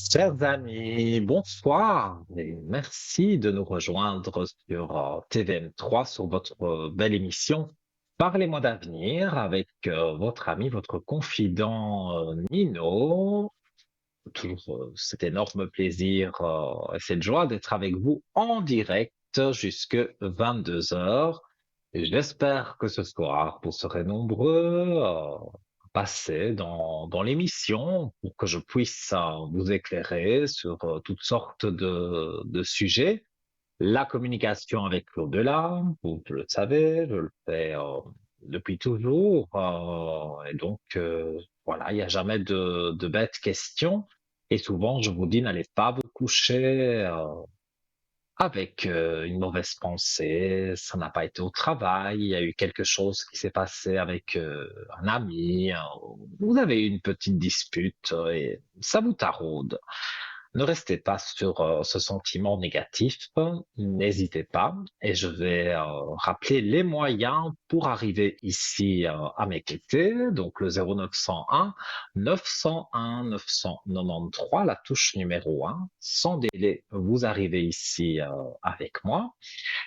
Chers amis, bonsoir et merci de nous rejoindre sur TVM3 sur votre belle émission Parlez-moi d'avenir avec votre ami, votre confident Nino. Toujours cet énorme plaisir et cette joie d'être avec vous en direct jusque 22 heures. Et j'espère que ce soir, vous serez nombreux à passer dans l'émission pour que je puisse vous éclairer sur toutes sortes de sujets. La communication avec l'au-delà, vous le savez, je le fais depuis toujours. Et donc, voilà, il n'y a jamais de bêtes questions. Et souvent, je vous dis, n'allez pas vous coucher avec une mauvaise pensée. Ça n'a pas été au travail. Il y a eu quelque chose qui s'est passé avec un ami. Vous avez eu une petite dispute et ça vous taraude. Ne restez pas sur ce sentiment négatif, n'hésitez pas, et je vais rappeler les moyens pour arriver ici à mes côtés, donc le 0901 901 993, la touche numéro 1. Sans délai, vous arrivez ici avec moi.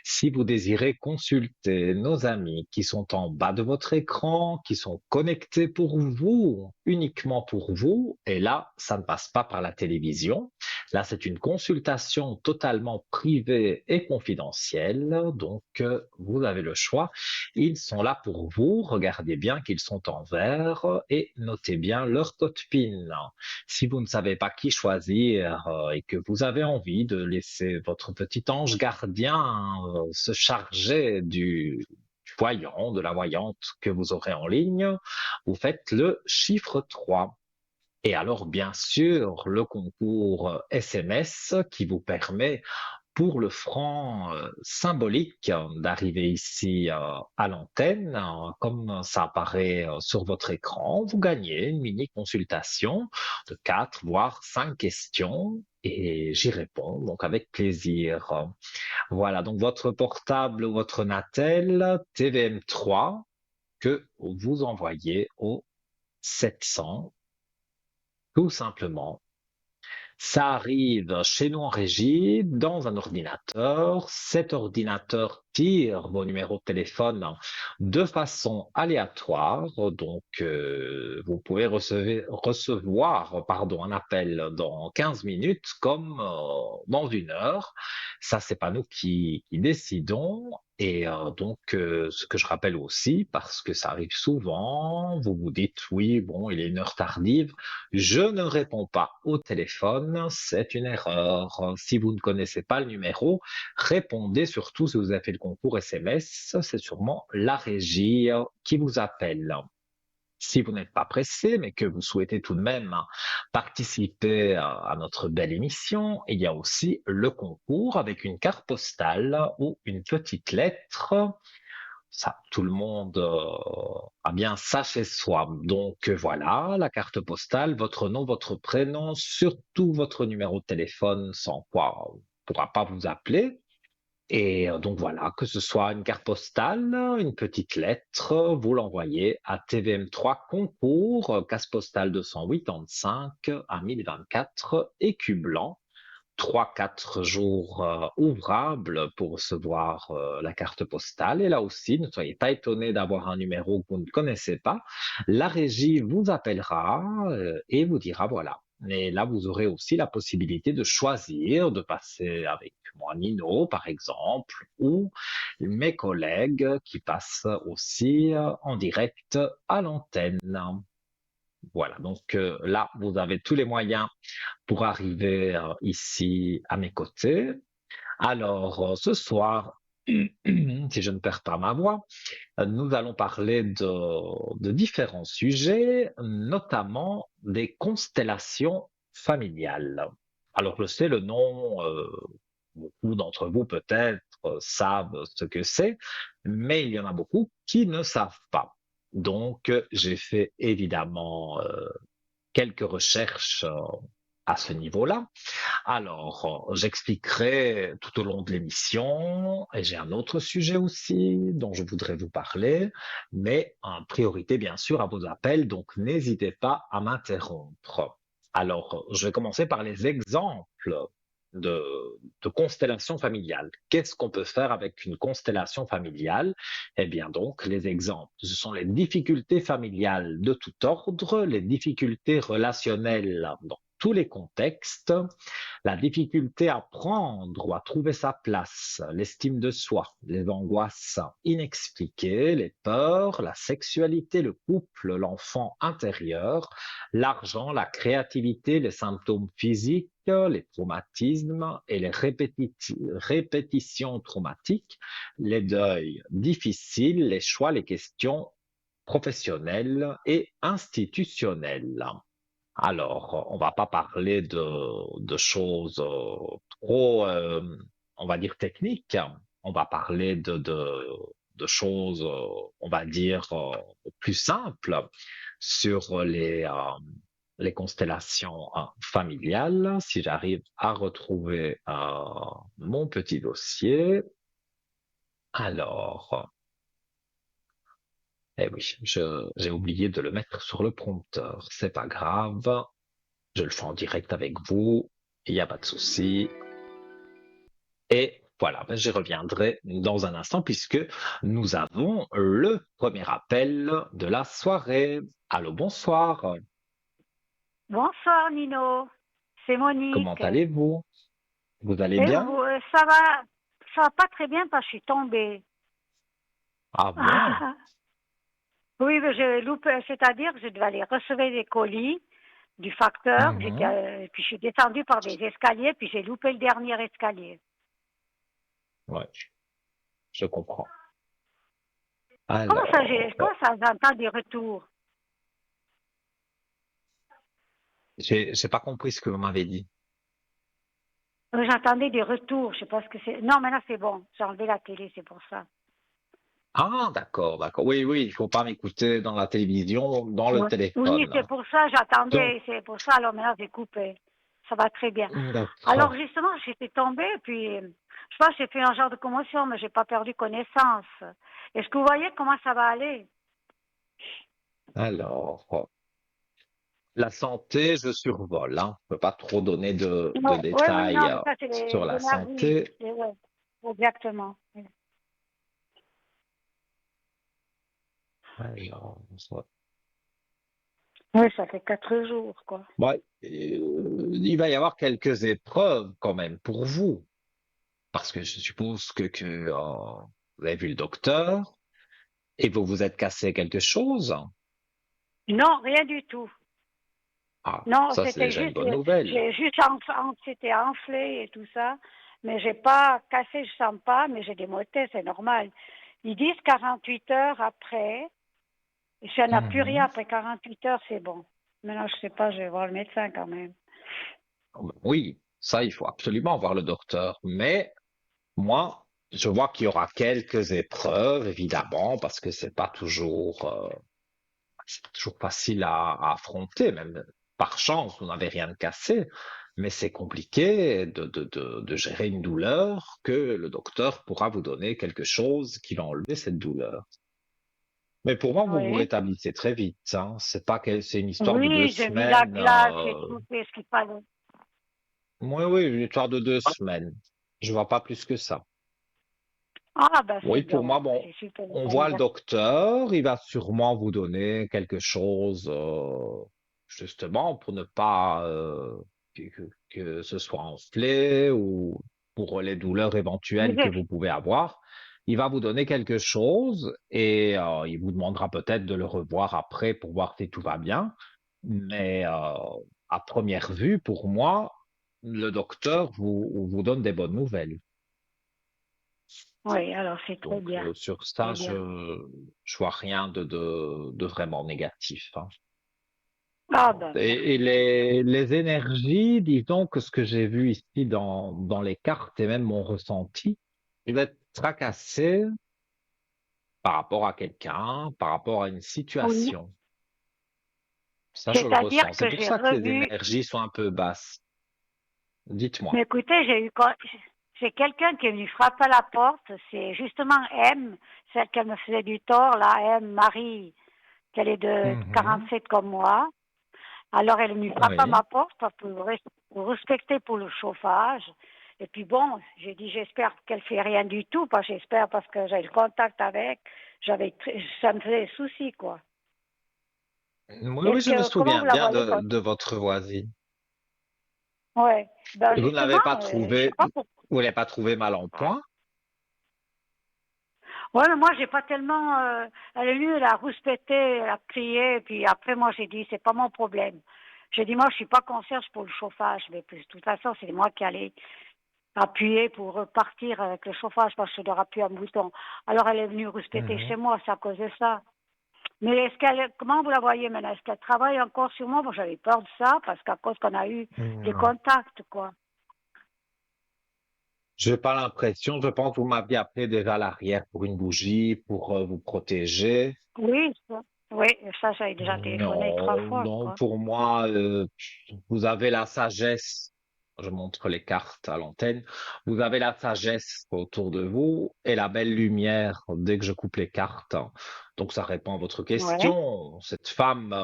Si vous désirez consulter nos amis qui sont en bas de votre écran, qui sont connectés pour vous, uniquement pour vous, et là, ça ne passe pas par la télévision. Là, c'est une consultation totalement privée et confidentielle, donc vous avez le choix. Ils sont là pour vous. Regardez bien qu'ils sont en vert et notez bien leur code PIN. Si vous ne savez pas qui choisir et que vous avez envie de laisser votre petit ange gardien se charger du voyant, de la voyante que vous aurez en ligne, vous faites le chiffre 3. Et alors, bien sûr, le concours SMS qui vous permet pour le franc symbolique d'arriver ici à l'antenne, comme ça apparaît sur votre écran, vous gagnez une mini consultation de 4 voire 5 questions et j'y réponds donc avec plaisir. Voilà, donc votre portable ou votre Natel TVM3 que vous envoyez au 700 tout simplement. Ça arrive chez nous en régie, dans un ordinateur. Cet ordinateur tire vos numéros de téléphone de façon aléatoire. Donc, vous pouvez recevoir un appel dans 15 minutes comme dans 1 heure. Ça, c'est pas nous qui décidons. Et donc, ce que je rappelle aussi, parce que ça arrive souvent, vous vous dites, oui, bon, il est 1 heure tardive. Je ne réponds pas au téléphone, c'est une erreur. Si vous ne connaissez pas le numéro, répondez surtout si vous avez fait le concours SMS, c'est sûrement la régie qui vous appelle. Si vous n'êtes pas pressé, mais que vous souhaitez tout de même participer à notre belle émission, il y a aussi le concours avec une carte postale ou une petite lettre. Ça, tout le monde a bien ça chez soi. Donc voilà, la carte postale, votre nom, votre prénom, surtout votre numéro de téléphone, sans quoi on ne pourra pas vous appeler. Et donc voilà, que ce soit une carte postale, une petite lettre, vous l'envoyez à TVM3 Concours, case postale 285 à 1024, écu blanc. 3 4 jours ouvrables pour recevoir la carte postale. Et là aussi, ne soyez pas étonnés d'avoir un numéro que vous ne connaissez pas. La régie vous appellera et vous dira voilà. Et là, vous aurez aussi la possibilité de choisir de passer avec moi, Nino, par exemple, ou mes collègues qui passent aussi en direct à l'antenne. Voilà, donc là, vous avez tous les moyens pour arriver ici à mes côtés. Alors, ce soir, si je ne perds pas ma voix, nous allons parler de différents sujets, notamment des constellations familiales. Alors, je sais le nom, beaucoup d'entre vous peut-être savent ce que c'est, mais il y en a beaucoup qui ne savent pas. Donc, j'ai fait évidemment quelques recherches à ce niveau-là. Alors, j'expliquerai tout au long de l'émission, et j'ai un autre sujet aussi dont je voudrais vous parler, mais en priorité bien sûr à vos appels, donc n'hésitez pas à m'interrompre. Alors, je vais commencer par les exemples de, de constellations familiales. Qu'est-ce qu'on peut faire avec une constellation familiale? Eh bien, donc, les exemples, ce sont les difficultés familiales de tout ordre, les difficultés relationnelles dans tous les contextes, la difficulté à prendre ou à trouver sa place, l'estime de soi, les angoisses inexpliquées, les peurs, la sexualité, le couple, l'enfant intérieur, l'argent, la créativité, les symptômes physiques, les traumatismes et les répétitions traumatiques, les deuils difficiles, les choix, les questions professionnelles et institutionnelles. Alors, on va pas parler de choses trop, on va dire, techniques. On va parler de choses, on va dire, plus simples sur les constellations familiales. Si j'arrive à retrouver mon petit dossier. Alors, eh oui, j'ai oublié de le mettre sur le prompteur. C'est pas grave. Je le fais en direct avec vous, il n'y a pas de souci. Et voilà, ben, j'y reviendrai dans un instant puisque nous avons le premier appel de la soirée. Allô, bonsoir. Bonsoir Nino, c'est Comment Monique. allez-vous? Vous allez Et bien? ça va pas très bien parce que je suis tombée. Ah bon? Oui, mais j'ai loupé, c'est-à-dire que je devais aller recevoir des colis du facteur, Mhm. puis je suis descendue par des escaliers, puis j'ai loupé le dernier escalier. Ouais, je comprends. Comment Alors, ça j'entends des retours? j'ai pas compris ce que vous m'avez dit. J'entendais des retours, je sais pas ce que c'est. Non, mais là c'est bon, j'ai enlevé la télé, c'est pour ça. Ah, d'accord, d'accord. Oui, oui, il faut pas m'écouter dans la télévision, dans le Ouais. Oui, téléphone. c'est pour ça, Donc, j'attendais, c'est pour ça, alors maintenant j'ai coupé. Ça va très bien. Alors d'accord. justement, j'étais tombée, puis je pense que j'ai fait un genre de commotion, mais j'ai pas perdu connaissance. Est-ce que vous voyez comment ça va aller? Alors, la santé, je survole, hein. Je peux pas trop donner de Ouais, oui, oui, détails non, mais ça c'est sur la l'énergie. santé. Ouais, exactement. Alors, Oui, ça fait 4 jours, quoi. ouais, il va y avoir quelques épreuves quand même pour vous, parce que je suppose que vous avez vu le docteur et vous vous êtes cassé quelque chose. Non, rien du tout. Ah, Non, ça c'est c'était déjà une juste, bonne nouvelle. j'ai juste, c'était enflé et tout ça, mais j'ai pas cassé, je sens pas, mais j'ai des maux de tête, c'est normal. Ils disent 48 heures après, et si on n'a plus rien Mhm. après 48 heures, c'est bon. Maintenant, je sais pas, je vais voir le médecin quand même. Oui, ça il faut absolument voir le docteur, mais moi, je vois qu'il y aura quelques épreuves, évidemment, parce que c'est pas toujours facile à affronter, même par chance, vous n'avez rien de cassé, mais c'est compliqué de gérer une douleur que le docteur pourra vous donner quelque chose qui va enlever cette douleur. Mais pour moi, vous vous Oui. rétablissez très vite, hein. C'est pas que c'est une histoire de deux Oui, j'ai mis la semaines. glace, j'ai tout fait ce qu'il fallait. Oui, oui, une histoire de 2 semaines. Je vois pas plus que ça. Ah, ben c'est Oui, pour bien, moi, bon, c'est super. on voit le docteur, il va sûrement vous donner quelque chose, justement, pour ne pas que ce soit enflé ou pour les douleurs Mais éventuelles que vous pouvez avoir. Il va vous donner quelque chose et il vous demandera peut-être de le revoir après pour voir si tout va bien. Mais à première vue, pour moi, le docteur vous donne des bonnes nouvelles. oui, alors c'est très Donc bien, sur ça, très bien. je vois rien de vraiment négatif, hein. Ah, ben Et merci. les énergies, disons que ce que j'ai vu ici dans les cartes et même mon ressenti, il va être tracassé par rapport à quelqu'un, par rapport à une Oui, situation. Ça, je le c'est-à-dire ressens. C'est que pour j'ai ça que les revu. énergies sont un peu basses. Mais Dites-moi. écoutez, j'ai quelqu'un qui est venu frapper à la porte. C'est justement M, celle qui me faisait du tort, là, M, Marie, qu'elle est de Mhm. 47 comme moi. Alors elle me frappe à Oui. ma porte pour respecter pour le chauffage. Et puis bon, j'ai dit j'espère qu'elle fait rien du tout, pas j'espère parce que j'ai le contact avec, ça me faisait souci quoi. Oui, oui, Est-ce je me que comment vous souviens la bien voyez de votre voisine. ouais. Ben Et vous ne justement, l'avez pas je sais trouvé, pas pourquoi. vous l'avez pas trouvé mal en point? Ouais, mais moi j'ai pas tellement. Elle est venue, elle a rouspété, elle a crié, et puis après moi j'ai dit c'est pas mon problème. J'ai dit moi je suis pas concierge pour le chauffage, mais de toute façon c'est moi qui allais appuyer pour repartir avec le chauffage parce que je dois appuyer un bouton. Alors elle est venue rouspéter chez Mhm. moi, c'est à cause de ça. Mais comment vous la voyez maintenant? Est-ce qu'elle travaille encore sur moi? Bon, j'avais peur de ça parce qu'à cause qu'on a eu des Non. contacts, quoi. J'ai pas l'impression, je pense que vous m'aviez appelé déjà à l'arrière pour une bougie, pour vous protéger. Oui, oui, ça j'avais déjà téléphoné trois Non, fois, non, quoi. pour moi, vous avez la sagesse. Je montre les cartes à l'antenne. Vous avez la sagesse autour de vous et la belle lumière dès que je coupe les cartes. Donc, ça répond à votre Ouais. question. Cette femme,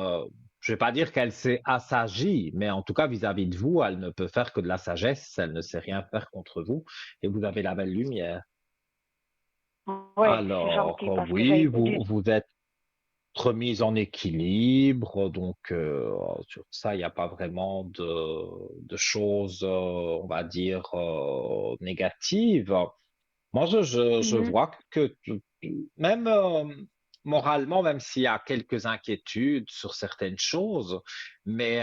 je vais pas dire qu'elle s'est assagie, mais en tout cas, vis-à-vis de vous, elle ne peut faire que de la sagesse. Elle ne sait rien faire contre vous et vous avez la belle lumière. Oui, c'est Alors, gentil parce que oui, j'avais vous, dit. vous êtes remise en équilibre. Donc, sur ça, il n'y a pas vraiment de choses, on va dire, négatives. Moi, je Mhm. vois que même moralement, même s'il y a quelques inquiétudes sur certaines choses, mais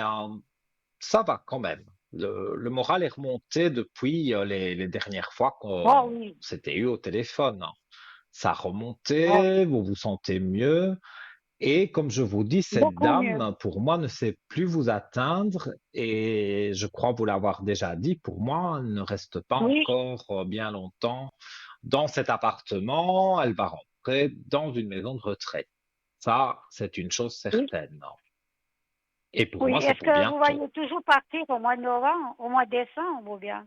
ça va quand même. Le moral est remonté depuis les dernières fois Oh qu'on oui, s'était eu au téléphone. Ça a oh oui, remonté, vous vous sentez mieux. Et comme je vous dis, cette beaucoup mieux. dame, pour moi, ne sait plus vous atteindre et je crois vous l'avoir déjà dit, pour moi, elle ne reste pas Oui, encore bien longtemps dans cet appartement. Elle va rentrer dans une maison de retraite. Ça, c'est une chose oui, certaine. Et pour oui. moi, c'est Est-ce pour que vous bientôt. voyez toujours partir au mois de novembre, au mois de décembre ou bien?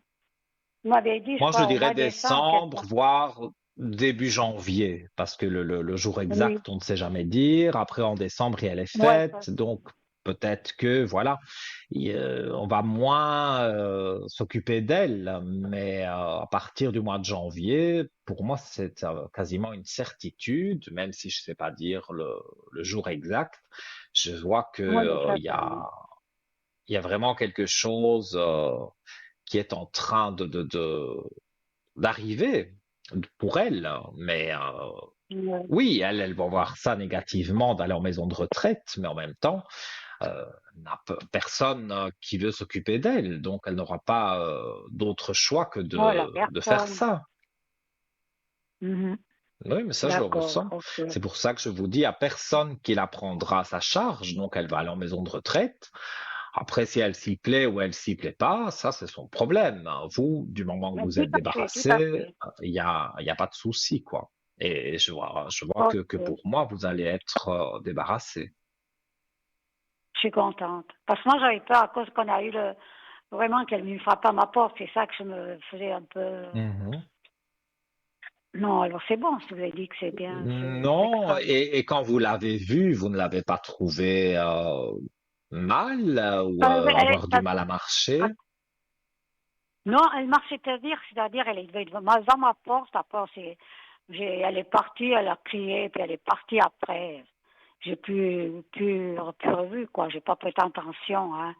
Vous m'avez dit, je Moi, je crois, au dirais mois de décembre, quelque décembre, part. voire début janvier, parce que le jour Oui, exact, on ne sait jamais dire. Après, en décembre, il y a les ouais, ça. fêtes, donc peut-être que, voilà, on va moins s'occuper d'elle. Mais à partir du mois de janvier, pour moi, c'est quasiment une certitude, même si je ne sais pas dire le jour exact. Je vois que Oui, ça, il y a vraiment quelque chose qui est en train d'arriver pour elle. Mais ouais. oui, elle va voir ça négativement d'aller en maison de retraite, mais en même temps, elle n'a personne qui veut s'occuper d'elle, donc elle n'aura pas d'autre choix que Oh, la de faire personne. ça. Mhm. Oui, mais ça, je le D'accord, ressens. ok. C'est pour ça que je vous dis, il n'y a personne qui la prendra à sa charge, donc elle va aller en maison de retraite. Après, si elle s'y plaît ou elle s'y plaît pas, ça, c'est son problème. Vous, du moment que Mais vous êtes tout à débarrassé, fait. il y a pas de souci, quoi. Et je vois que Ok. pour moi, vous allez être débarrassé. Je suis contente. Parce que moi, j'avais peur à cause qu'on a eu vraiment qu'elle ne frappe à ma porte. C'est ça que je me faisais un peu. Mhm. Non, alors c'est bon, si vous avez dit que c'est bien, c'est que Non, ça. et quand vous l'avez vue, vous ne l'avez pas trouvée mal ou Euh, elle- avoir du elle- mal à marcher? non, elle marchait, c'est-à-dire, elle est devant ma porte. Après, elle est partie, elle a crié, puis elle est partie après. J'ai plus revu, quoi. J'ai pas prêté attention, hein.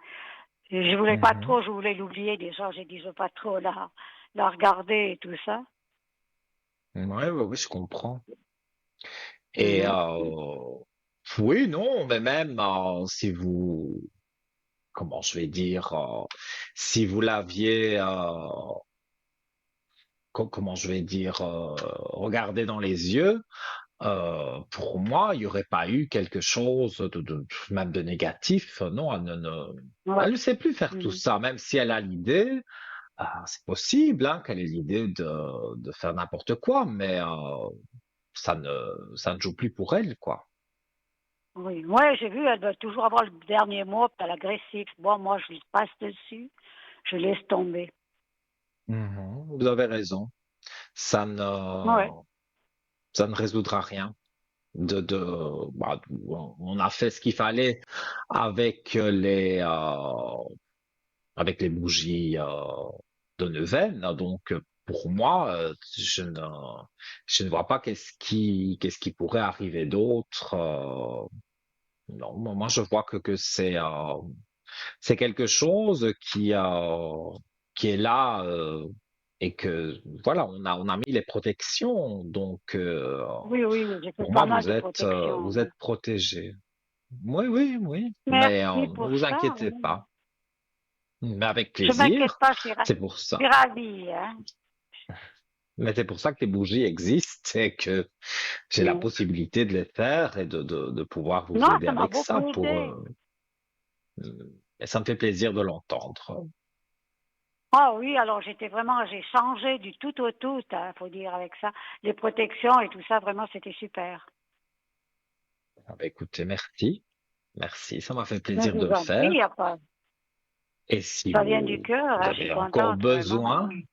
Et je voulais pas Mhm. trop, je voulais l'oublier déjà. J'ai dit, je veux pas trop la regarder et tout ça. Ouais, ouais, oui, je comprends. Et Mhm. oui, non, mais même si vous, comment je vais dire, si vous l'aviez, comment je vais dire, regardé dans les yeux, pour moi, il n'y aurait pas eu quelque chose même de négatif. Non, Ouais. elle ne sait plus faire tout Mhm. ça, même si elle a l'idée. C'est possible hein, qu'elle ait l'idée de faire n'importe quoi, mais ça ne joue plus pour elle, quoi. Oui, ouais, j'ai vu, elle doit toujours avoir le dernier mot, puis elle est agressive. Bon, moi, je lui passe dessus, je laisse tomber. Mhm, vous avez raison. Ça ne, Ouais. ça ne résoudra rien. bah, on a fait ce qu'il fallait avec avec les bougies de neuvaine. Donc, pour moi, je ne vois pas qu'est-ce qui pourrait arriver d'autre. Non, moi, je vois que c'est quelque chose qui est là et que voilà, on a mis les protections. Donc, Oui, oui, j'ai fait pour pas moi, mal de protection, vous oui. êtes protégé. Oui, oui, oui. Mais Merci ne pour vous ça, inquiétez oui. pas. Mais avec Je m'inquiète plaisir. pas, C'est pour je suis ça. ravie, hein. Mais c'est pour ça que les bougies existent et que j'ai la Oui. possibilité de les faire et de pouvoir vous Non, aider ça m'a avec beaucoup ça aidé. et ça me fait plaisir de l'entendre. Ah oui, alors j'ai changé du tout au tout, faut dire avec ça. Les protections et tout ça, vraiment, c'était super. Ah bah, écoutez, merci. Merci. Ça m'a fait Mais plaisir je de vous le en prie, faire. y a pas, Et si ça vient du cœur, vous hein, je suis avez encore contente, vraiment, besoin, oui.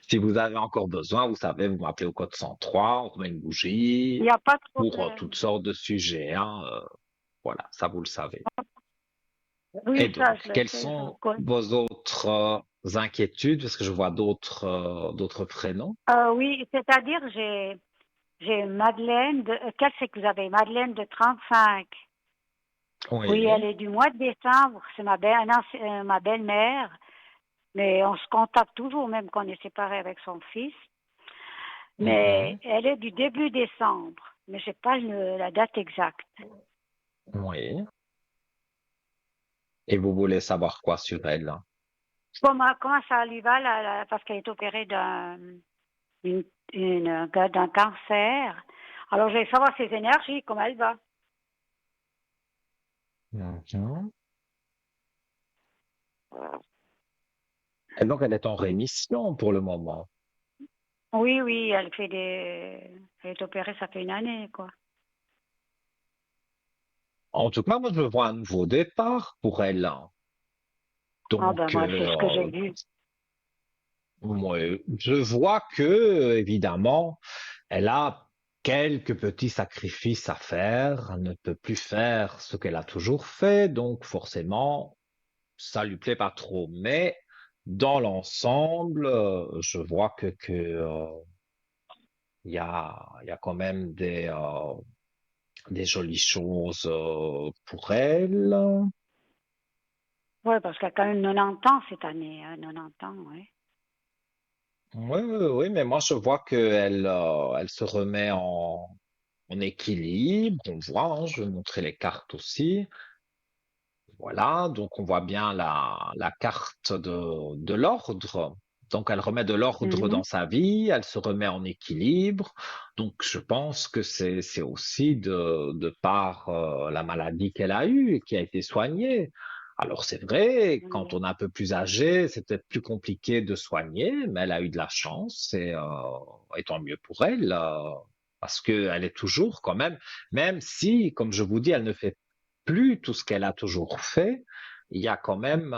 si vous avez encore besoin, vous savez, vous m'appelez au code 103, on remet une Il bougie n'y a pas de pour problème. toutes sortes de sujets, hein, voilà, ça vous le savez. Et Oui, ça, donc, je le quelles sais, ça. sont vos autres inquiétudes? Parce que je vois d'autres prénoms. Oui, c'est-à-dire, j'ai Madeleine quelle c'est que vous avez? Madeleine de 35. Oui, elle Oui. est du mois de décembre, c'est ma belle-mère, mais on se contacte toujours, même quand on est séparés avec son fils. Mais Mhm. elle est du début décembre, mais je n'ai pas la date exacte. Oui. Et vous voulez savoir quoi sur elle? Comment ça lui va, parce qu'elle est opérée une- d'un cancer. Alors, je vais savoir ses énergies, comment elle va. Mhm. Et donc, elle est en rémission pour le moment. Oui, oui, elle est opérée, ça fait une année, quoi. En tout cas, moi, je vois un nouveau départ pour elle. Ah ben Donc, moi, c'est ce que j'ai vu. moi, je vois que, évidemment, elle a quelques petits sacrifices à faire. Elle ne peut plus faire ce qu'elle a toujours fait. Donc, forcément, ça lui plaît pas trop. Mais dans l'ensemble, je vois il y a quand même des jolies choses pour elle. Oui, parce qu'elle a quand même 90 ans cette année, hein, 90 ans, oui. Oui, oui, oui, mais moi je vois qu'elle elle se remet en équilibre. On voit, hein, je vais montrer les cartes aussi. Voilà, donc on voit bien la carte de l'ordre. Donc elle remet de l'ordre Mhm. dans sa vie, elle se remet en équilibre. Donc je pense que c'est aussi de par la maladie qu'elle a eue et qui a été soignée. Alors c'est vrai, quand Oui. on est un peu plus âgé, c'est peut-être plus compliqué de soigner, mais elle a eu de la chance et tant mieux pour elle, parce qu'elle est toujours quand même, même si, comme je vous dis, elle ne fait plus tout ce qu'elle a toujours fait, il y a quand même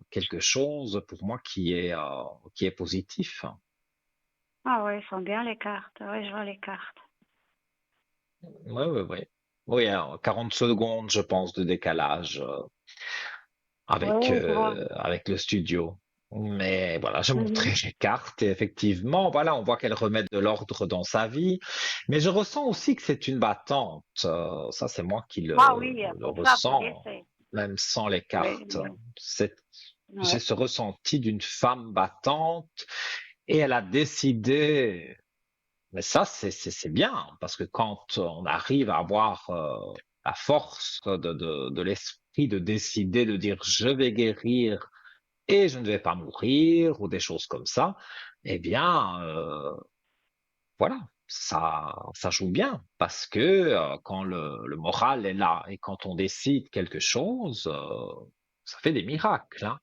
quelque chose pour moi qui est positif. Ah oui, elles sont bien les cartes. Oui, je vois les cartes. Oui, oui, oui. Oui, hein, 40 secondes, je pense, de décalage Oui, je vois. avec le studio. Mais voilà, j'ai montré Mhm. les cartes et effectivement, voilà, on voit qu'elle remet de l'ordre dans sa vie. Mais je ressens aussi que c'est une battante. Ça, c'est moi qui Ah oui, le pour ça, faut dire, ressens, même sans les oui, cartes. oui. C'est Ouais. J'ai ce ressenti d'une femme battante et elle a décidé, mais ça c'est bien, parce que quand on arrive à avoir la force de l'esprit de décider, de dire je vais guérir et je ne vais pas mourir ou des choses comme ça, eh bien voilà, ça joue bien parce que quand le moral est là et quand on décide quelque chose, ça fait des miracles, hein.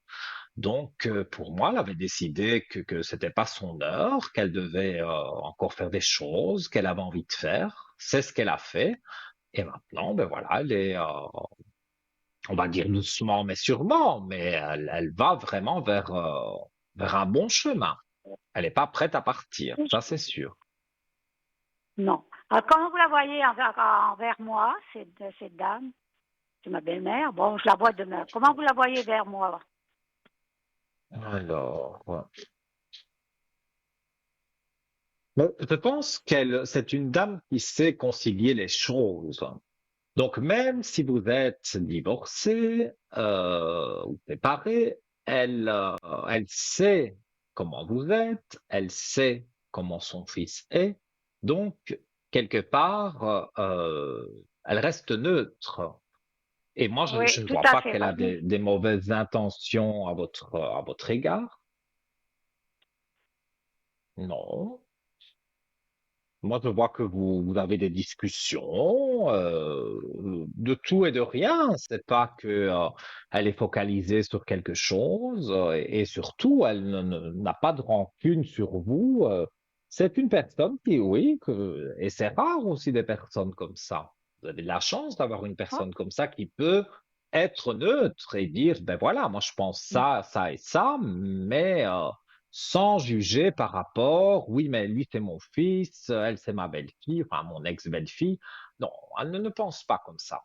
Donc, pour moi, elle avait décidé que c'était pas son heure, qu'elle devait encore faire des choses qu'elle avait envie de faire. C'est ce qu'elle a fait. Et maintenant, ben voilà, elle est, on va dire doucement mais sûrement, mais elle va vraiment vers un bon chemin. Elle n'est pas prête à partir, ça c'est sûr. Non. Alors, comment vous la voyez envers moi, cette dame? C'est ma belle-mère. Bon, je la vois demain. Comment vous la voyez vers moi? Alors, ouais. Mais je pense c'est une dame qui sait concilier les choses. Donc, même si vous êtes divorcé ou séparé, elle sait comment vous êtes, elle sait comment son fils est. Donc, quelque part, elle reste neutre. Et moi, Oui, je ne tout vois à pas fait. qu'elle a des mauvaises intentions à votre égard. Non. Moi, je vois que vous avez des discussions de tout et de rien. C'est pas que elle est focalisée sur quelque chose et surtout, elle n'a pas de rancune sur vous. C'est une personne qui, oui, et c'est rare aussi des personnes comme ça. Vous avez de la chance d'avoir une Oh, personne comme ça qui peut être neutre et dire, ben voilà, moi je pense mm. ça, ça et ça, mais sans juger par rapport, oui, mais lui c'est mon fils, elle c'est ma belle-fille, enfin mon ex-belle-fille. Non, elle ne pense pas comme ça.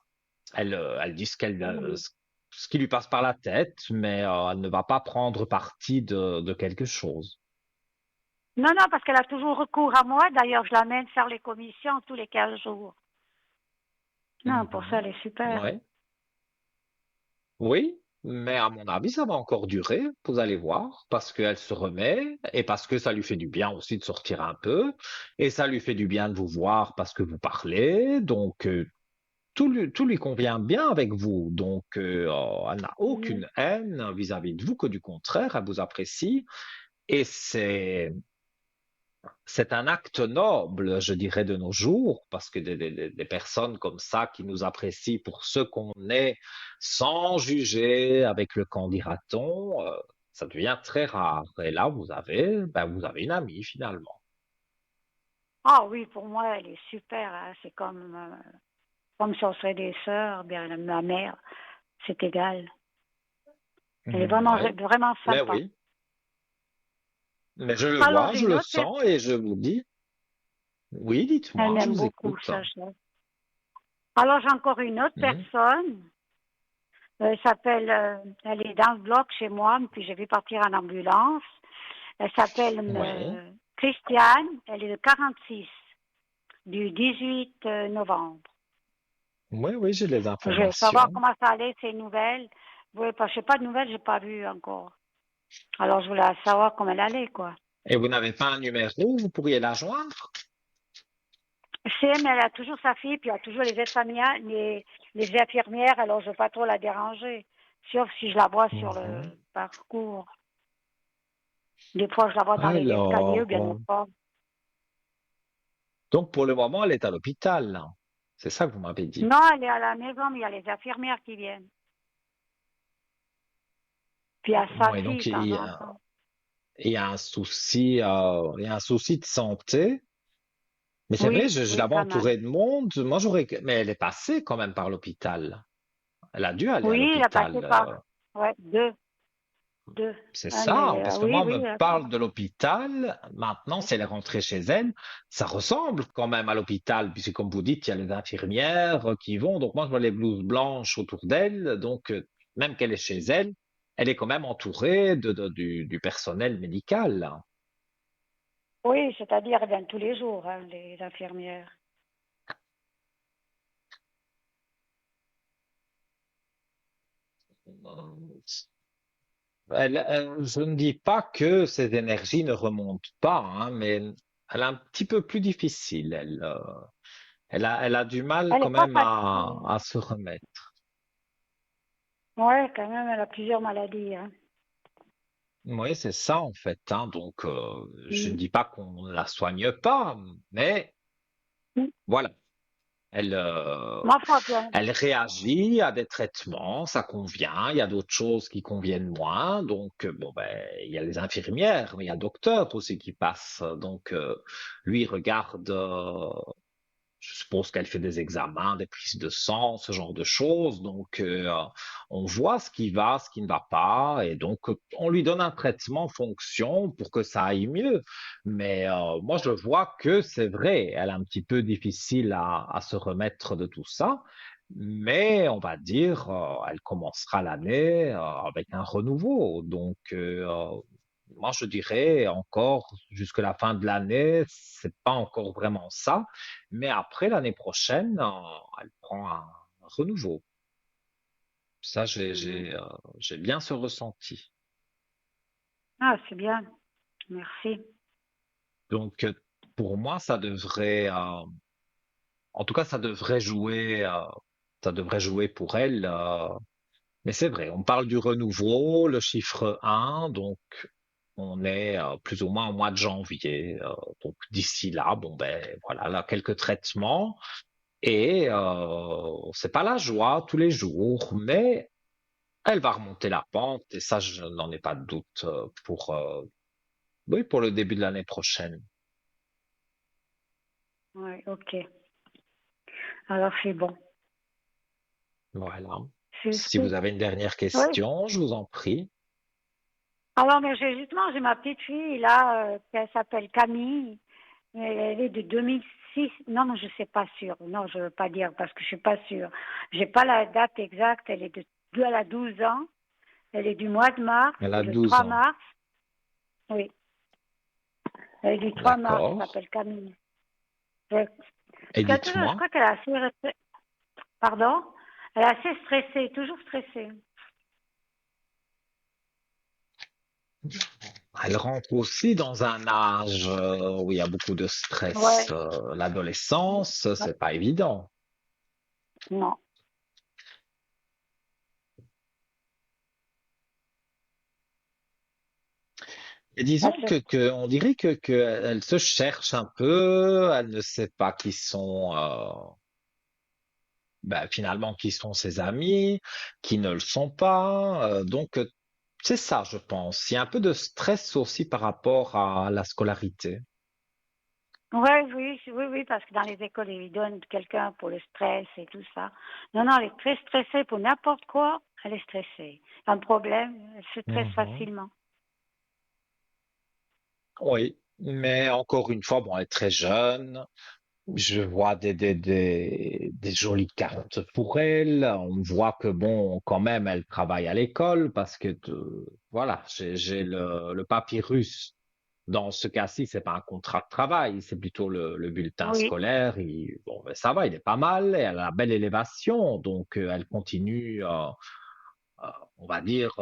Elle dit ce qui lui passe par la tête, mais elle ne va pas prendre parti de quelque chose. Non, non, parce qu'elle a toujours recours à moi. D'ailleurs, je l'amène faire les commissions tous les 15 jours. Non, pour ça, Mhm. elle est super. Ouais. Oui, mais à mon avis, ça va encore durer, vous allez voir, parce qu'elle se remet et parce que ça lui fait du bien aussi de sortir un peu et ça lui fait du bien de vous voir parce que vous parlez. Donc, tout lui convient bien avec vous. Donc, elle n'a Mm. aucune haine vis-à-vis de vous, que du contraire, elle vous apprécie. Et c'est un acte noble, je dirais, de nos jours, parce que des personnes comme ça qui nous apprécient pour ce qu'on est, sans juger avec le qu'en dira-t-on, ça devient très rare. Et là, vous avez une amie finalement. Ah oui, pour moi, elle est super, hein. C'est comme si on serait des sœurs, bien ma mère, c'est égal. Elle est Mhm, vraiment, ouais. vraiment Mais sympa. oui, mais je le Alors, vois, j'ai je une le autre sens personne. et je vous dis, oui, Elle dites-moi, je m'aime vous beaucoup, écoute. ça. Alors, j'ai encore une autre Mhm, personne. Elle est dans le bloc chez moi, puis j'ai vu partir en ambulance. Elle s'appelle oui, Christiane. Elle est de 46, du 18 novembre. oui, oui, j'ai les Je vais savoir informations. comment ça allait, ces nouvelles. Oui, parce que je n'ai pas de nouvelles, j'ai pas vu encore. Alors, je voulais savoir comment elle allait, quoi. Et vous n'avez pas un numéro, vous pourriez la joindre? Mais elle a toujours sa fille, puis elle a toujours les aides-familiales, les infirmières, alors je ne veux pas trop la déranger. Sauf si je la vois sur Mhm. le parcours. Des fois, je la vois dans les escaliers ou Alors, bien au pas. donc pour le moment, elle est à l'hôpital, là. C'est ça que vous m'avez dit. Non, elle est à la maison, mais il y a les infirmières qui viennent. Puis il y a sa Oui, fille, donc de temps en temps. il y a un souci, il y a un souci de santé. Mais c'est vrai, Oui, je oui, l'avais pas mal. entourée de monde. Moi, mais elle est passée quand même par l'hôpital. Elle a dû aller à Oui, il a passé l'hôpital. par, ouais, deux. C'est Ah, mais ça, parce que oui, moi, on me oui. parle de l'hôpital. Maintenant, si elle est rentrée chez elle, ça ressemble quand même à l'hôpital, puisque comme vous dites, il y a les infirmières qui vont. Donc moi, je vois les blouses blanches autour d'elle. Donc, même qu'elle est chez elle, elle est quand même entourée du personnel médical, là. Oui, c'est-à-dire, elles viennent tous les jours, hein, les infirmières. Je ne dis pas que ses énergies ne remontent pas, hein, mais elle est un petit peu plus difficile. Elle a du mal Elle quand n'est pas même facile. à se remettre. Oui, quand même, elle a plusieurs maladies, hein. Oui, c'est ça en fait, hein. Donc, je ne Mm. dis pas qu'on ne la soigne pas, mais Mm. voilà. Ma foi, bien. Elle réagit à des traitements, ça convient. Il y a d'autres choses qui conviennent moins. Donc, bon, ben, il y a les infirmières, mais il y a le docteur aussi qui passe. Donc, lui, il regarde, je suppose qu'elle fait des examens, des prises de sang, ce genre de choses. Donc, on voit ce qui va, ce qui ne va pas, et donc on lui donne un traitement en fonction pour que ça aille mieux. Mais moi, je vois que c'est vrai, elle est un petit peu difficile à se remettre de tout ça. Mais on va dire, elle commencera l'année avec un renouveau. Donc, moi, je dirais encore jusque la fin de l'année, c'est pas encore vraiment ça. Mais après, l'année prochaine, elle prend un renouveau. Ça, Mhm. j'ai bien ce ressenti. Ah, c'est bien. Merci. Donc, pour moi, en tout cas, ça devrait jouer pour elle. Mais c'est vrai, on parle du renouveau, le chiffre 1, donc on est plus ou moins au mois de janvier. Donc d'ici là, bon ben voilà, là quelques traitements et c'est pas la joie tous les jours, mais elle va remonter la pente et ça, je n'en ai pas de doute pour oui pour le début de l'année prochaine. Oui, ok. Alors, c'est bon. Voilà. Si vous C'est- avez une dernière Oui. question, je vous en prie. Alors, mais justement, j'ai ma petite fille, là, elle s'appelle Camille. Elle est de 2006. Non, non, je sais pas sûre. Non, je veux pas dire parce que je suis pas sûre. J'ai pas la date exacte. Elle a 12 ans. Elle est du mois de mars, Elle c'est a le 12 3 ans. mars. Oui, elle est du 3 mars, elle D'accord. s'appelle Camille. Parce Et je dites-moi. crois qu'elle est assez, pardon, elle est assez stressée, toujours stressée. Elle rentre aussi dans un âge où il y a beaucoup de stress. Ouais, L'adolescence, ouais, c'est pas évident. non. Et Elle disons se- on dirait que elle se cherche un peu, elle ne sait pas qui sont ben, finalement qui sont ses amis, qui ne le sont pas. Donc c'est ça, je pense. Il y a un peu de stress aussi par rapport à la scolarité. Ouais, oui, oui, oui, parce que dans les écoles, ils donnent quelqu'un pour le stress et tout ça. Non, non, elle est très stressée pour n'importe quoi. Elle est stressée. Un problème, elle se stresse Mhm. facilement. Oui, mais encore une fois, bon, elle est très jeune. Je vois des jolies cartes pour elle. On voit que bon, quand même, elle travaille à l'école parce que voilà, j'ai le papyrus. Dans ce cas-ci, c'est pas un contrat de travail, c'est plutôt le bulletin Oui, scolaire. Bon, ben, ça va, il est pas mal. Et elle a la belle élévation, donc elle continue, on va dire,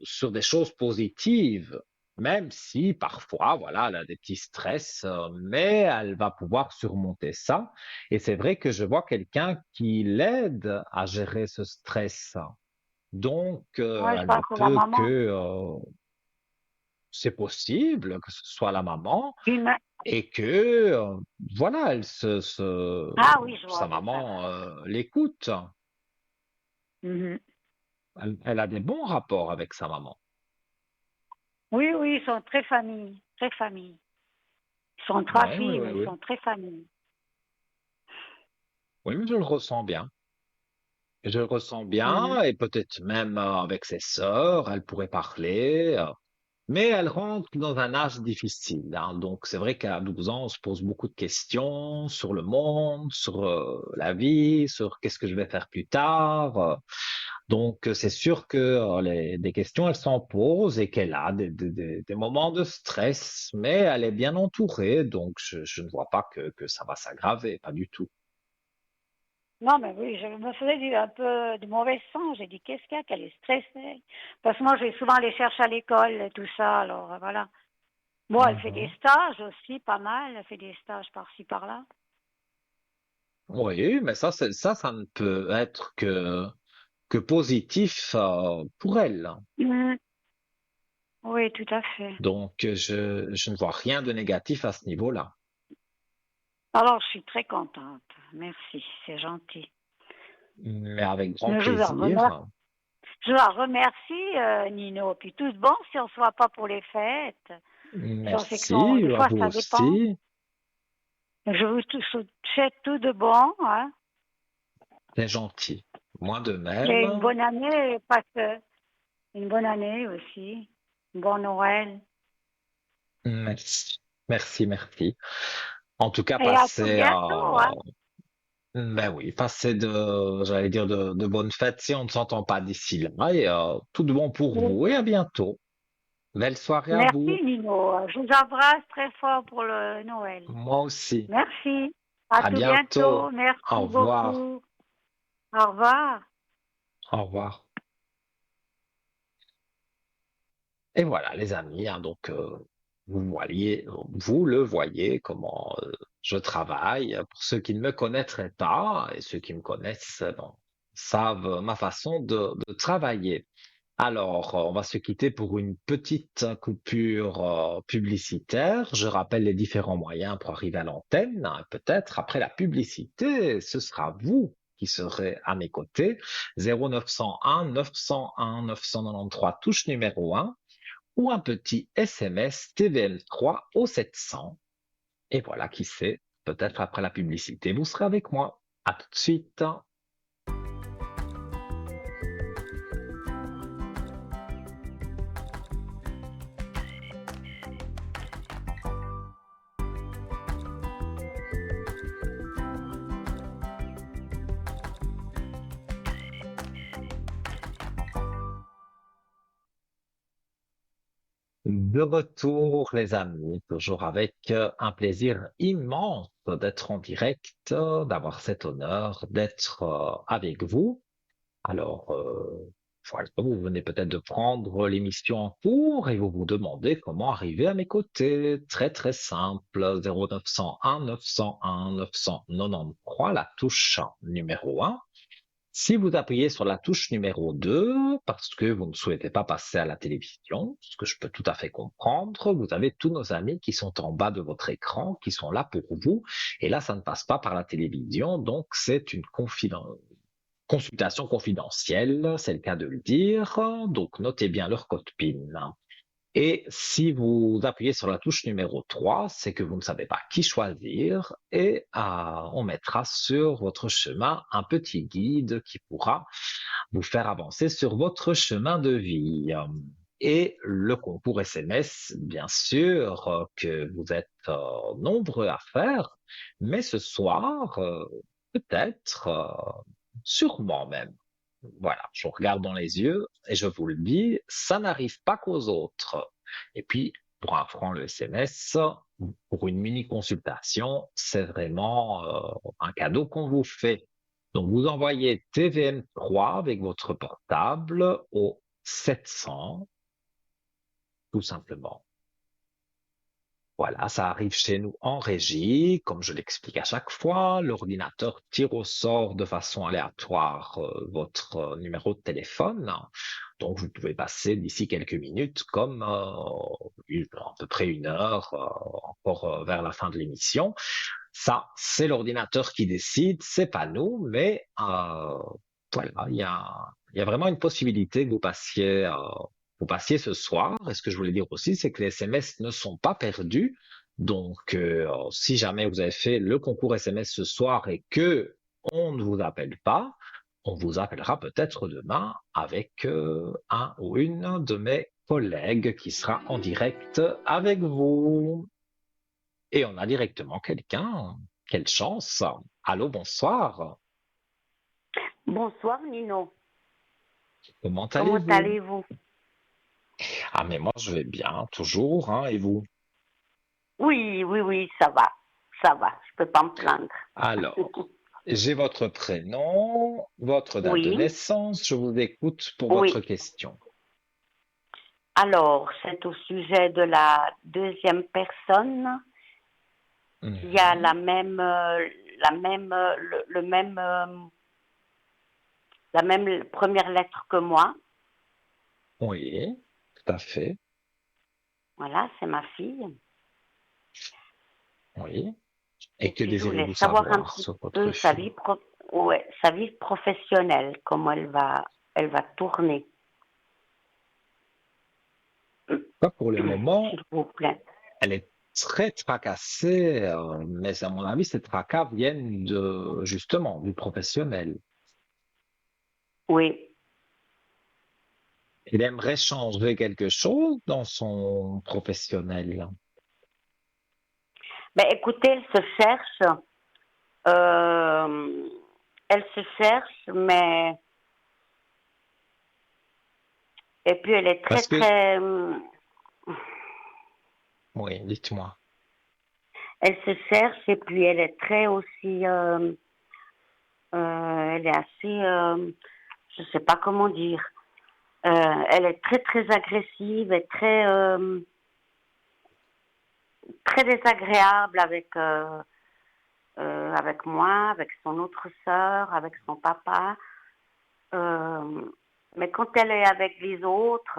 sur des choses positives. Même si parfois, voilà, elle a des petits stress, mais elle va pouvoir surmonter ça. Et c'est vrai que je vois quelqu'un qui l'aide à gérer ce stress. Donc, ouais, je elle ne pense que la peut que, maman. c'est possible que ce soit la maman Puis ma- et que, voilà, Ah oui, je sa vois, c'est ça. maman l'écoute. Mhm. Elle a des bons rapports avec sa maman. Oui, oui, ils sont très familles, très familles. Ils sont trois Oui, oui, filles, oui, mais ils oui. sont très familles. Oui, mais je le ressens bien. Je le ressens Mhm. bien et peut-être même avec ses sœurs, elle pourrait parler. Mais elle rentre dans un âge difficile, hein. Donc c'est vrai qu'à 12 ans, on se pose beaucoup de questions sur le monde, sur la vie, sur qu'est-ce que je vais faire plus tard. Donc c'est sûr que des questions, elle s'en pose et qu'elle a des moments de stress, mais elle est bien entourée, donc je ne vois pas que ça va s'aggraver, pas du tout. Non, mais oui, je me faisais un peu de mauvais sens. J'ai dit, qu'est-ce qu'il y a qu'elle est stressée? Parce que moi, je vais souvent les chercher à l'école et tout ça, alors voilà. Bon, elle fait des Mhm. stages aussi, pas mal. Elle fait des stages par-ci, par-là. Oui, mais ça ne peut être que positif pour elle. Mhm. Oui, tout à fait. Donc, je ne vois rien de négatif à ce niveau-là. Alors, je suis très contente. Merci, c'est gentil. Mais avec grand Mais plaisir. je vous remercie, Nino. Puis tout bon si on ne se voit pas pour les fêtes. Si on sait que Merci des à fois, vous ça dépend. aussi. Je vous souhaite tout de bon, hein, C'est gentil. Moi de et une même. bonne année, une bonne année aussi, un bon Noël. Merci. Merci, merci. En tout cas, Et à tout bientôt, hein. ben oui, passez j'allais dire de bonnes fêtes si on ne s'entend pas d'ici là. Et tout de bon pour Oui. vous et à bientôt. Belle soirée à vous. Merci Nino. Je vous embrasse très fort pour le Noël. Moi aussi. Merci. À À tout bientôt. bientôt. Au Merci revoir. beaucoup. Au revoir. Au revoir. Et voilà, les amis, hein, donc vous le voyez comment je travaille. Pour ceux qui ne me connaîtraient pas et ceux qui me connaissent, bon, savent ma façon de travailler. Alors, on va se quitter pour une petite coupure publicitaire. Je rappelle les différents moyens pour arriver à l'antenne, hein. Peut-être après la publicité, ce sera vous qui serez à mes côtés. 0901 901 993 touche numéro 1 ou un petit SMS TVM3 au 700. Et voilà, qui sait, peut-être après la publicité, vous serez avec moi. À tout de suite. De retour, les amis, toujours avec un plaisir immense d'être en direct, d'avoir cet honneur d'être avec vous. Alors, voilà, vous venez peut-être de prendre l'émission en cours et vous vous demandez comment arriver à mes côtés. Très très simple, 0901 901 993, la touche numéro 1. Si vous appuyez sur la touche numéro 2, parce que vous ne souhaitez pas passer à la télévision, ce que je peux tout à fait comprendre, vous avez tous nos amis qui sont en bas de votre écran, qui sont là pour vous. Et là, ça ne passe pas par la télévision, donc c'est une consultation confidentielle, c'est le cas de le dire. Donc notez bien leur code PIN. Et si vous appuyez sur la touche numéro 3, c'est que vous ne savez pas qui choisir et on mettra sur votre chemin un petit guide qui pourra vous faire avancer sur votre chemin de vie. Et le concours SMS, bien sûr, que vous êtes nombreux à faire, mais ce soir, peut-être, sûrement même. Voilà, je vous regarde dans les yeux et je vous le dis, ça n'arrive pas qu'aux autres. Et puis, pour un franc le SMS, pour une mini consultation, c'est vraiment un cadeau qu'on vous fait. Donc, vous envoyez TVM3 avec votre portable au 700, tout simplement. Voilà, ça arrive chez nous en régie, comme je l'explique à chaque fois. L'ordinateur tire au sort de façon aléatoire votre numéro de téléphone. Donc, vous pouvez passer d'ici quelques minutes, comme à peu près une heure, encore vers la fin de l'émission. Ça, c'est l'ordinateur qui décide, c'est pas nous, mais voilà, il y a vraiment une possibilité que vous passiez ce soir. Et ce que je voulais dire aussi, c'est que les SMS ne sont pas perdus. Donc, si jamais vous avez fait le concours SMS ce soir et que on ne vous appelle pas, on vous appellera peut-être demain avec un ou une de mes collègues qui sera en direct avec vous. Et on a directement quelqu'un. Quelle chance. Allô, bonsoir. Bonsoir Nino, Comment comment allez-vous? allez-vous? Ah, mais moi, je vais bien, toujours, hein, et vous? Oui, oui, oui, ça va, je peux pas me plaindre. Alors, j'ai votre prénom, votre date de Oui, naissance, je vous écoute pour votre oui. question. Alors, c'est au sujet de la deuxième personne qui a Mhm. la même première lettre que moi. Oui, tout à fait, Voilà, c'est ma fille. oui. Et Et que puis je voulais désirez-vous savoir un savoir petit sur votre peu fille? ouais, sa vie professionnelle, comment elle va tourner, Pas pour le moment, s'il vous plaît. elle est très tracassée, mais à mon avis, ces tracas viennent de, justement, du professionnel. Oui. Il aimerait changer quelque chose dans son professionnel. Ben, écoutez, euh, elle se cherche, mais et puis elle est très Parce que, très, oui, dites-moi. elle se cherche et puis elle est très aussi, elle est assez, je sais pas comment dire. Elle est très très agressive et très très désagréable avec moi, avec son autre sœur, avec son papa. Euh, mais quand elle est avec les autres,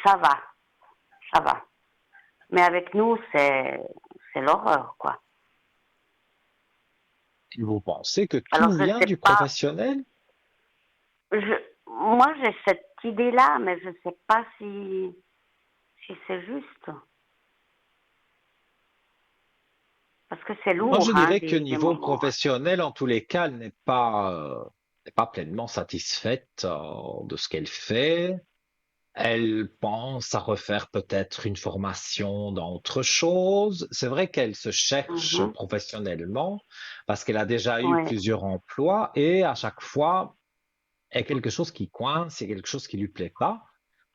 ça va, ça va. Mais avec nous, c'est l'horreur, quoi. Et vous pensez que tout Alors je vient sais du pas, professionnel? moi j'ai cette idée-là, mais je sais pas si c'est juste, parce que c'est Moi, je lourd, hein, dirais que des niveau moments. professionnel, en tous les cas, elle n'est pas pleinement satisfaite de ce qu'elle fait. Elle pense à refaire peut-être une formation dans autre chose. C'est vrai qu'elle se cherche Mhm. professionnellement parce qu'elle a déjà eu Ouais. plusieurs emplois et à chaque fois, il y a quelque chose qui coince, il y a quelque chose qui lui plaît pas.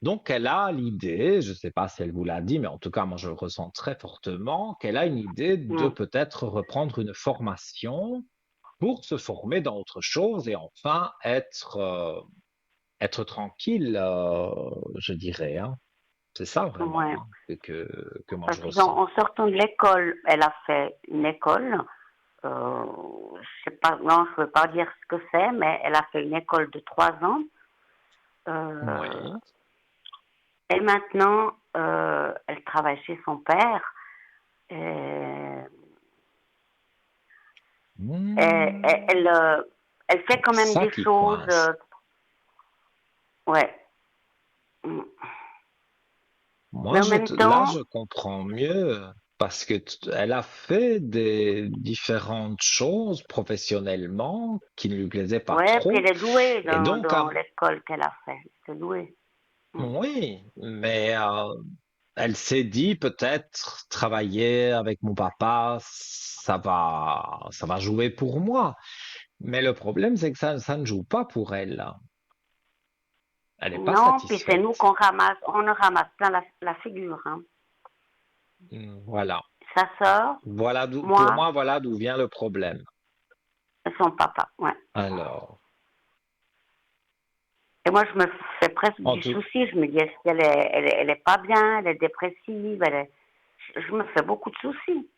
Donc, elle a l'idée, je ne sais pas si elle vous l'a dit, mais en tout cas, moi, je le ressens très fortement, qu'elle a une idée de Mm. peut-être reprendre une formation pour se former dans autre chose et enfin être tranquille, je dirais, hein. C'est ça vraiment, Ouais. hein, que moi Parce je qu'en ressens. en sortant de l'école, elle a fait une école. Euh, je sais pas, non, je ne veux pas dire ce que c'est, mais elle a fait une école de 3 ans. Euh, Oui. et maintenant, elle travaille chez son père. Et, et Hmm, elle fait quand même ça des qui choses. coince. Ouais. Mm. Mais Moi, en même là, temps, je comprends mieux parce que elle a fait des différentes choses professionnellement qui ne lui plaisaient pas ouais, puis trop. elle est douée Et donc, dans l'école qu'elle a fait. Elle est douée. Mm. oui, mais elle s'est dit peut-être travailler avec mon papa, ça va jouer pour moi. Mais le problème, c'est que ça ne joue pas pour elle. Elle n'est pas Non, puis c'est nous satisfaite. qu'on ramasse, on en ramasse plein la figure. Hein. Voilà. Sa sœur, Pour moi moi, voilà d'où vient le problème. et son papa. Ouais. Alors, Et moi, je me fais presque en du tout, souci. Je me dis, est-ce qu'elle elle est pas bien, elle est dépressive, je me fais beaucoup de soucis.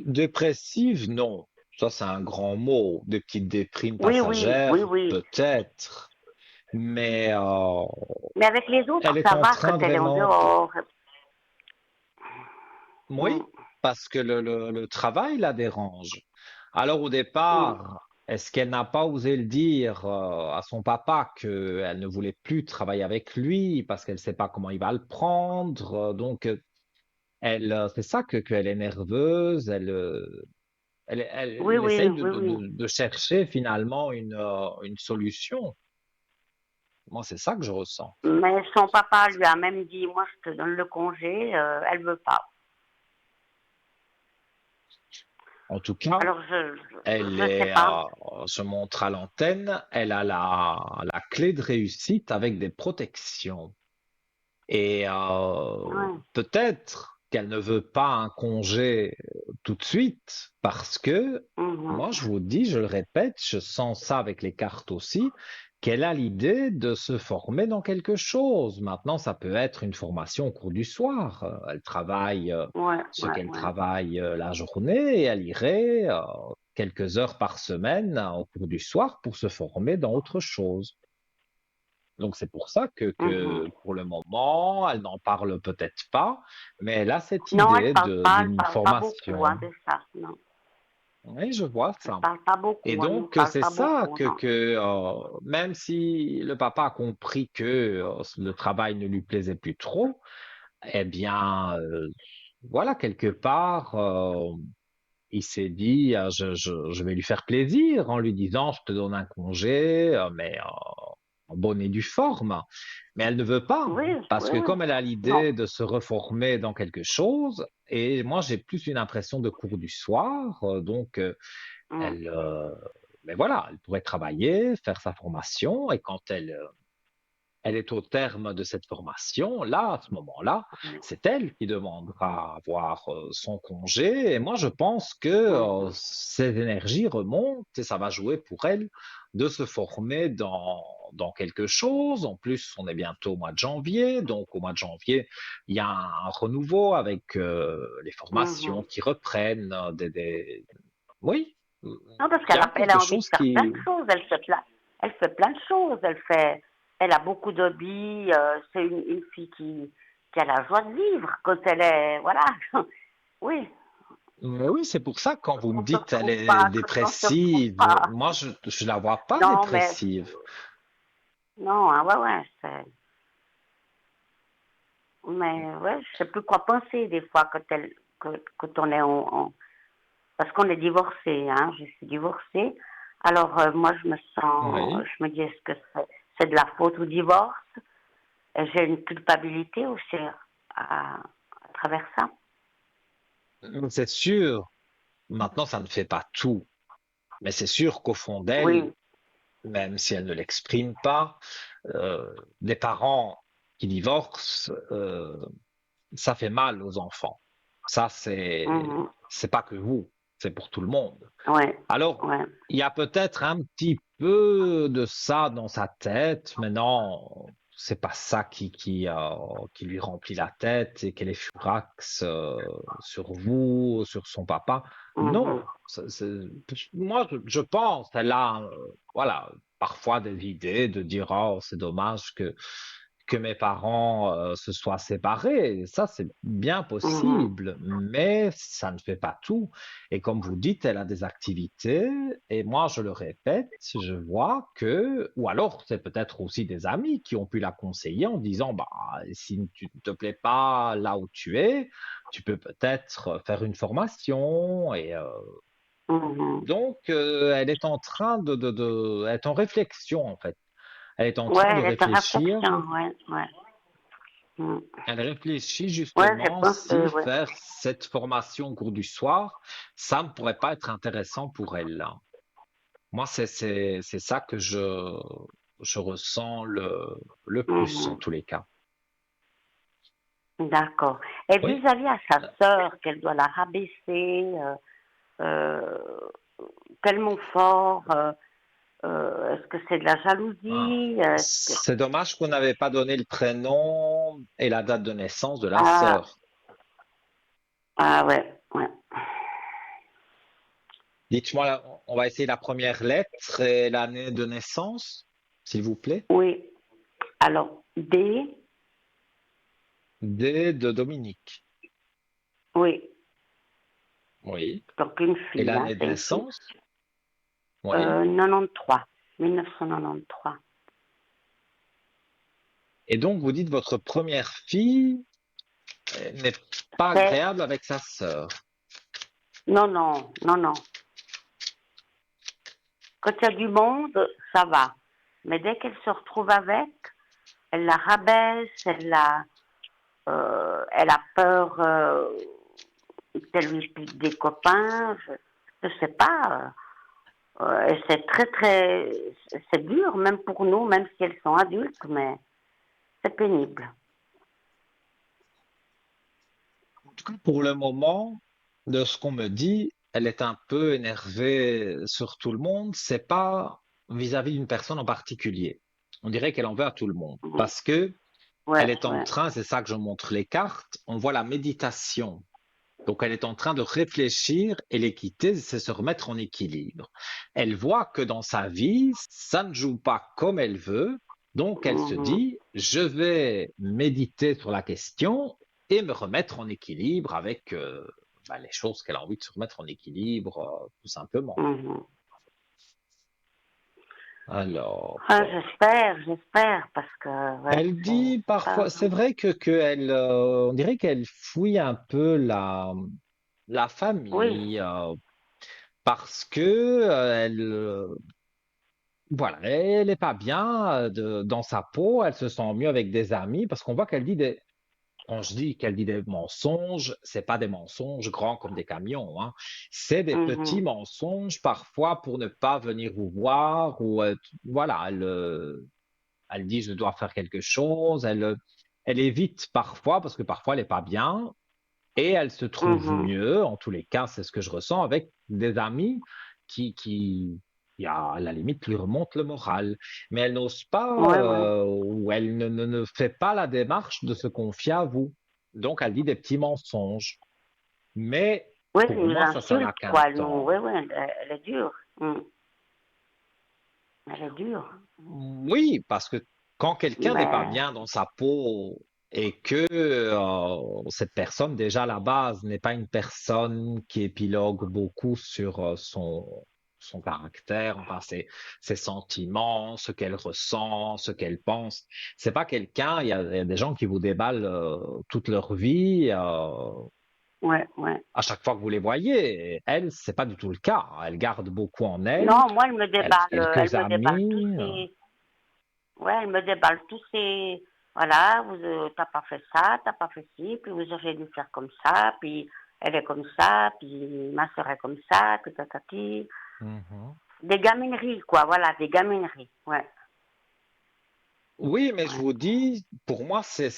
dépressive, non. Ça, c'est un grand mot. Des petites déprimes Oui, oui, oui, passagères, oui. peut-être. Mais Mais avec les autres, elle est ça en va quand train elle est en vraiment. dehors. Oui, Mm, parce que le travail la dérange. Alors au mm. départ, est-ce qu'elle n'a pas osé le dire à son papa qu'elle ne voulait plus travailler avec lui parce qu'elle ne sait pas comment il va le prendre. Donc c'est ça qu'elle est nerveuse. Oui, Elle oui, essaye oui, oui. de chercher finalement une solution. Moi, c'est ça que je ressens. Mais son papa lui a même dit, moi, je te donne le congé. Elle veut pas. En tout cas, Alors, elle je sais est, pas. se montre à l'antenne, elle a la clé de réussite avec des protections. Et Ouais. peut-être qu'elle ne veut pas un congé tout de suite parce que, Mhm. moi, je vous dis, je le répète, je sens ça avec les cartes aussi, qu'elle a l'idée de se former dans quelque chose. Maintenant, ça peut être une formation au cours du soir. Elle travaille Ouais, ce ouais, qu'elle ouais. travaille la journée et elle irait quelques heures par semaine au cours du soir pour se former dans autre chose. Donc c'est pour ça Mhm. que pour le moment, elle n'en parle peut-être pas, mais elle a cette Non, idée elle d'une parle pas beaucoup, hein, formation. de ça. Non. Oui, je vois Elle ça. parle pas Et beaucoup, elle nous donc, parle c'est pas ça beaucoup, que, non. même si le papa a compris que le travail ne lui plaisait plus trop, eh bien, voilà, quelque part, il s'est dit, je vais lui faire plaisir en lui disant, je te donne un congé, mais en bonne et due forme. Mais elle ne veut pas, Oui, parce oui, que oui. comme elle a Non. l'idée de se reformer dans quelque chose, et moi j'ai plus une impression de cours du soir, donc Mm, elle, mais voilà, elle pourrait travailler, faire sa formation, et quand elle est au terme de cette formation, là, à ce moment-là, mm, c'est elle qui demandera à avoir son congé. Et moi, je pense que mm, ces énergies remontent et ça va jouer pour elle de se former dans quelque chose. En plus, on est bientôt au mois de janvier. Donc, au mois de janvier, il y a un renouveau avec les formations mhm. qui reprennent. Oui, Non, parce il y a elle quelque a envie de chose faire plein qui... de choses. Elle fait plein de choses. Elle a beaucoup d'hobbies. C'est une fille qui a la joie de vivre quand elle est, voilà. Oui, Mais oui, c'est pour ça, quand vous me on se dites elle retrouve est pas, quand on se retrouve dépressive, pas. moi je la vois pas Non, mais dépressive. non, hein, ouais, ouais, mais ouais, je sais plus quoi penser des fois quand on est parce qu'on est divorcé, hein, je suis divorcée. Alors moi Oui. je me dis est-ce que c'est de la faute au divorce? J'ai une culpabilité aussi à travers ça. C'est sûr, maintenant ça ne fait pas tout, mais c'est sûr qu'au fond d'elle, Oui. même si elle ne l'exprime pas, des parents qui divorcent, ça fait mal aux enfants. Ça, Mhm. c'est pas que vous, c'est pour tout le monde. Ouais. Alors, Ouais. il y a peut-être un petit peu de ça dans sa tête, mais non, c'est pas ça qui lui remplit la tête et qu'elle est furax sur vous, sur son papa. Mhm. Non, moi je pense, elle a, voilà, parfois des idées de dire, oh, c'est dommage que mes parents se soient séparés. Ça, c'est bien Mhm. possible, mais ça ne fait pas tout. Et comme vous dites, elle a des activités, et moi, je le répète, je vois que, ou alors c'est peut-être aussi des amis qui ont pu la conseiller en disant, bah, si tu ne te plais pas là où tu es, tu peux peut-être faire une formation. Et Mhm. donc, elle est en train elle est en réflexion en fait. Elle est en Ouais, train de elle est en réfléchir. réflexion, ouais, ouais. Mm. Elle réfléchit Ouais, j'ai justement pensé, si ouais. faire cette formation au cours du soir, ça ne pourrait pas être intéressant pour elle. Moi, c'est ça que je ressens le plus en Mhm. tous les cas. D'accord. Et Oui. vis-à-vis à sa sœur, qu'elle doit la rabaisser, euh, tellement fort, est-ce que c'est de la Ah, jalousie? Est-ce que... c'est dommage qu'on n'avait pas donné le prénom et la date de naissance de la Ah, sœur. ah ouais, ouais. Dites-moi, on va essayer la première lettre et l'année de naissance, s'il vous plaît. Oui. Alors, D, D de Dominique. oui. Oui. Donc une Et fille, hein, l'année de c'est une fille. naissance? Oui. 93, 1993. Et donc, vous dites votre première fille n'est pas C'est, agréable avec sa sœur. non, non, non, non. Quand il y a du monde, ça va. Mais dès qu'elle se retrouve avec, elle la rabaisse, elle a peur qu'elle lui pique des copains. Je sais pas. Et c'est très, très, c'est dur, même pour nous, même si elles sont adultes, mais c'est pénible. En tout cas, pour le moment, de ce qu'on me dit, elle est un peu énervée sur tout le monde. C'est pas vis-à-vis d'une personne en particulier. On dirait qu'elle en veut à tout le monde Mhm. parce que Ouais, elle est en ouais. train, c'est ça que je montre les cartes, on voit la méditation. Donc, elle est en train de réfléchir et l'équité, c'est se remettre en équilibre. Elle voit que dans sa vie, ça ne joue pas comme elle veut. Donc, elle se Mhm. dit, je vais méditer sur la question et me remettre en équilibre avec, les choses qu'elle a envie de se remettre en équilibre, tout simplement. Mhm. Alors, Ah, j'espère, parce que ouais, elle c'est dit pas. parfois, c'est vrai que elle, on dirait qu'elle fouille un peu la Oui. famille, parce que elle, voilà, elle n'est pas bien dans sa peau, elle se sent mieux avec des amis, parce qu'on voit qu'elle dit des, quand je dis qu'elle dit des mensonges, c'est pas des mensonges grands comme des camions, hein. C'est des petits Mhm. mensonges parfois pour ne pas venir vous voir ou voilà, elle dit je dois faire quelque chose, elle évite parfois parce que parfois elle est pas bien et elle se trouve Mhm. mieux, en tous les cas, c'est ce que je ressens avec des amis qui à la limite lui remontent le moral. Mais elle n'ose pas Ouais, ouais. ou elle ne fait pas la démarche de se confier à vous. Donc elle dit des petits mensonges. Mais Oui, pour elle nous moi, ça n'a insulte, qu'un quoi. Elle nous. Oui, temps. oui, elle est dure. Elle est dure. Oui, parce que quand quelqu'un n'est pas Mais bien dans sa peau et que cette personne, déjà à la base, n'est pas une personne qui épilogue beaucoup sur son caractère, enfin ses sentiments, ce qu'elle ressent, ce qu'elle pense. C'est pas quelqu'un, il y a des gens qui vous déballent toute leur vie ouais, ouais. à chaque fois que vous les voyez. Et elle, c'est pas du tout le cas. Elle garde beaucoup en elle. Non, moi, Elle a elle quelques me déballe tous amis. ces. Ouais, elle me déballe tous ces. Voilà, t'as pas fait ça, t'as pas fait ci, puis vous auriez dû faire comme ça, puis elle est comme ça, puis ma soeur est comme ça, puis tatati. Mhm. Des gamineries, quoi, voilà, des gamineries. Ouais, Oui, mais je ouais, vous dis, pour moi, c'est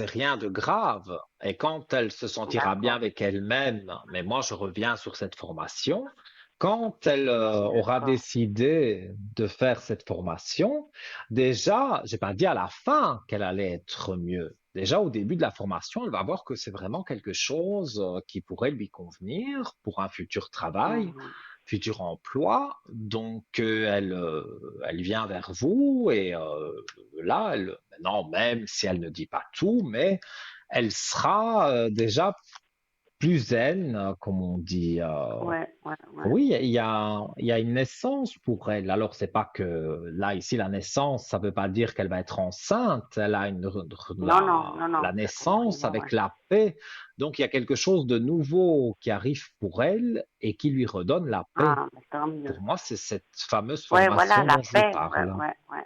rien de grave. Et quand elle se sentira bien d'accord, avec elle-même, mais moi, je reviens sur cette formation, quand elle aura d'accord. décidé de faire cette formation, déjà, j'ai pas dit à la fin qu'elle allait être mieux. Déjà, au début de la formation, elle va voir que c'est vraiment quelque chose qui pourrait lui convenir pour un futur travail, Mhm, futur emploi. Donc, elle vient vers vous et là, maintenant, même si elle ne dit pas tout, mais elle sera déjà plus zen, comme on dit. ouais, ouais, ouais. Oui, il y a une naissance pour elle. Alors, c'est pas que là, ici, la naissance, ça veut pas dire qu'elle va être enceinte. Elle a Non, non, non, la non, j'ai compris, naissance ouais, ouais. avec la paix. Donc, il y a quelque chose de nouveau qui arrive pour elle et qui lui redonne la paix. Ah, mais tant mieux. Pour moi, c'est cette fameuse Ouais, voilà, formation la dont je vous paix, ouais, parle. ouais, ouais.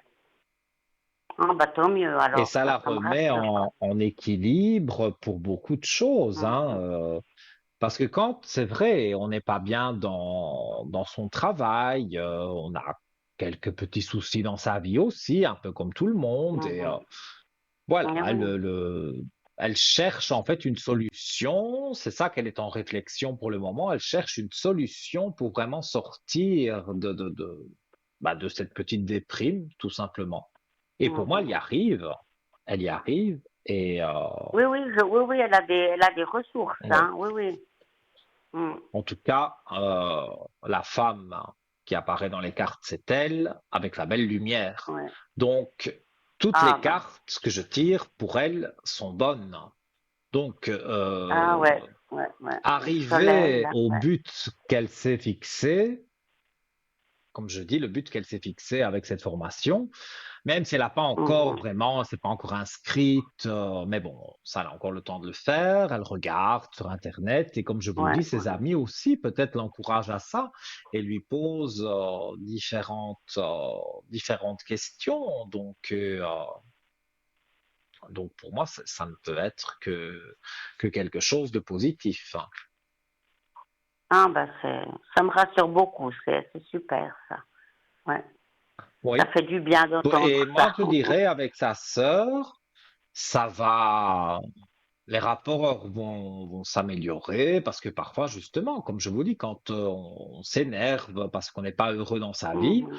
Ah, bah tant mieux Et alors, ça la ça me remet rassure. en équilibre pour beaucoup de choses, hein, Mhm, parce que quand c'est vrai, on n'est pas bien dans son travail, on a quelques petits soucis dans sa vie aussi, un peu comme tout le monde. Et mhm. voilà, Oui, oui. elle cherche en fait une solution. C'est ça qu'elle est en réflexion pour le moment. Elle cherche une solution pour vraiment sortir de cette petite déprime, tout simplement. Et pour moi, elle y Mhm. arrive. Elle y arrive. Et Oui, oui, oui, oui, elle a des ressources, oui. hein, oui, oui. Mm. En tout cas, la femme qui apparaît dans les cartes, c'est elle, avec la belle lumière. Ouais. Donc, toutes Ah, les bah, cartes que je tire pour elle sont bonnes. Donc, ah, ouais, ouais, ouais. Le soleil, arriver là, au ouais. but qu'elle s'est fixé, comme je dis, le but qu'elle s'est fixé avec cette formation, même si elle n'a pas encore Mhm, vraiment, elle s'est pas encore inscrite, mais bon, ça elle a encore le temps de le faire. Elle regarde sur Internet et comme je vous le ouais, dis, ses ouais. amis aussi peut-être l'encouragent à ça et lui posent différentes questions. Donc pour moi, ça ne peut être que quelque chose de positif. Ah, bah, ça me rassure beaucoup, c'est super, ça. Ouais. Ça Oui. fait du bien d'entendre Et moi, ça. je dirais avec sa sœur, ça va. Les rapports vont s'améliorer parce que parfois, justement, comme je vous dis, quand on s'énerve parce qu'on n'est pas heureux dans sa vie, Mhm.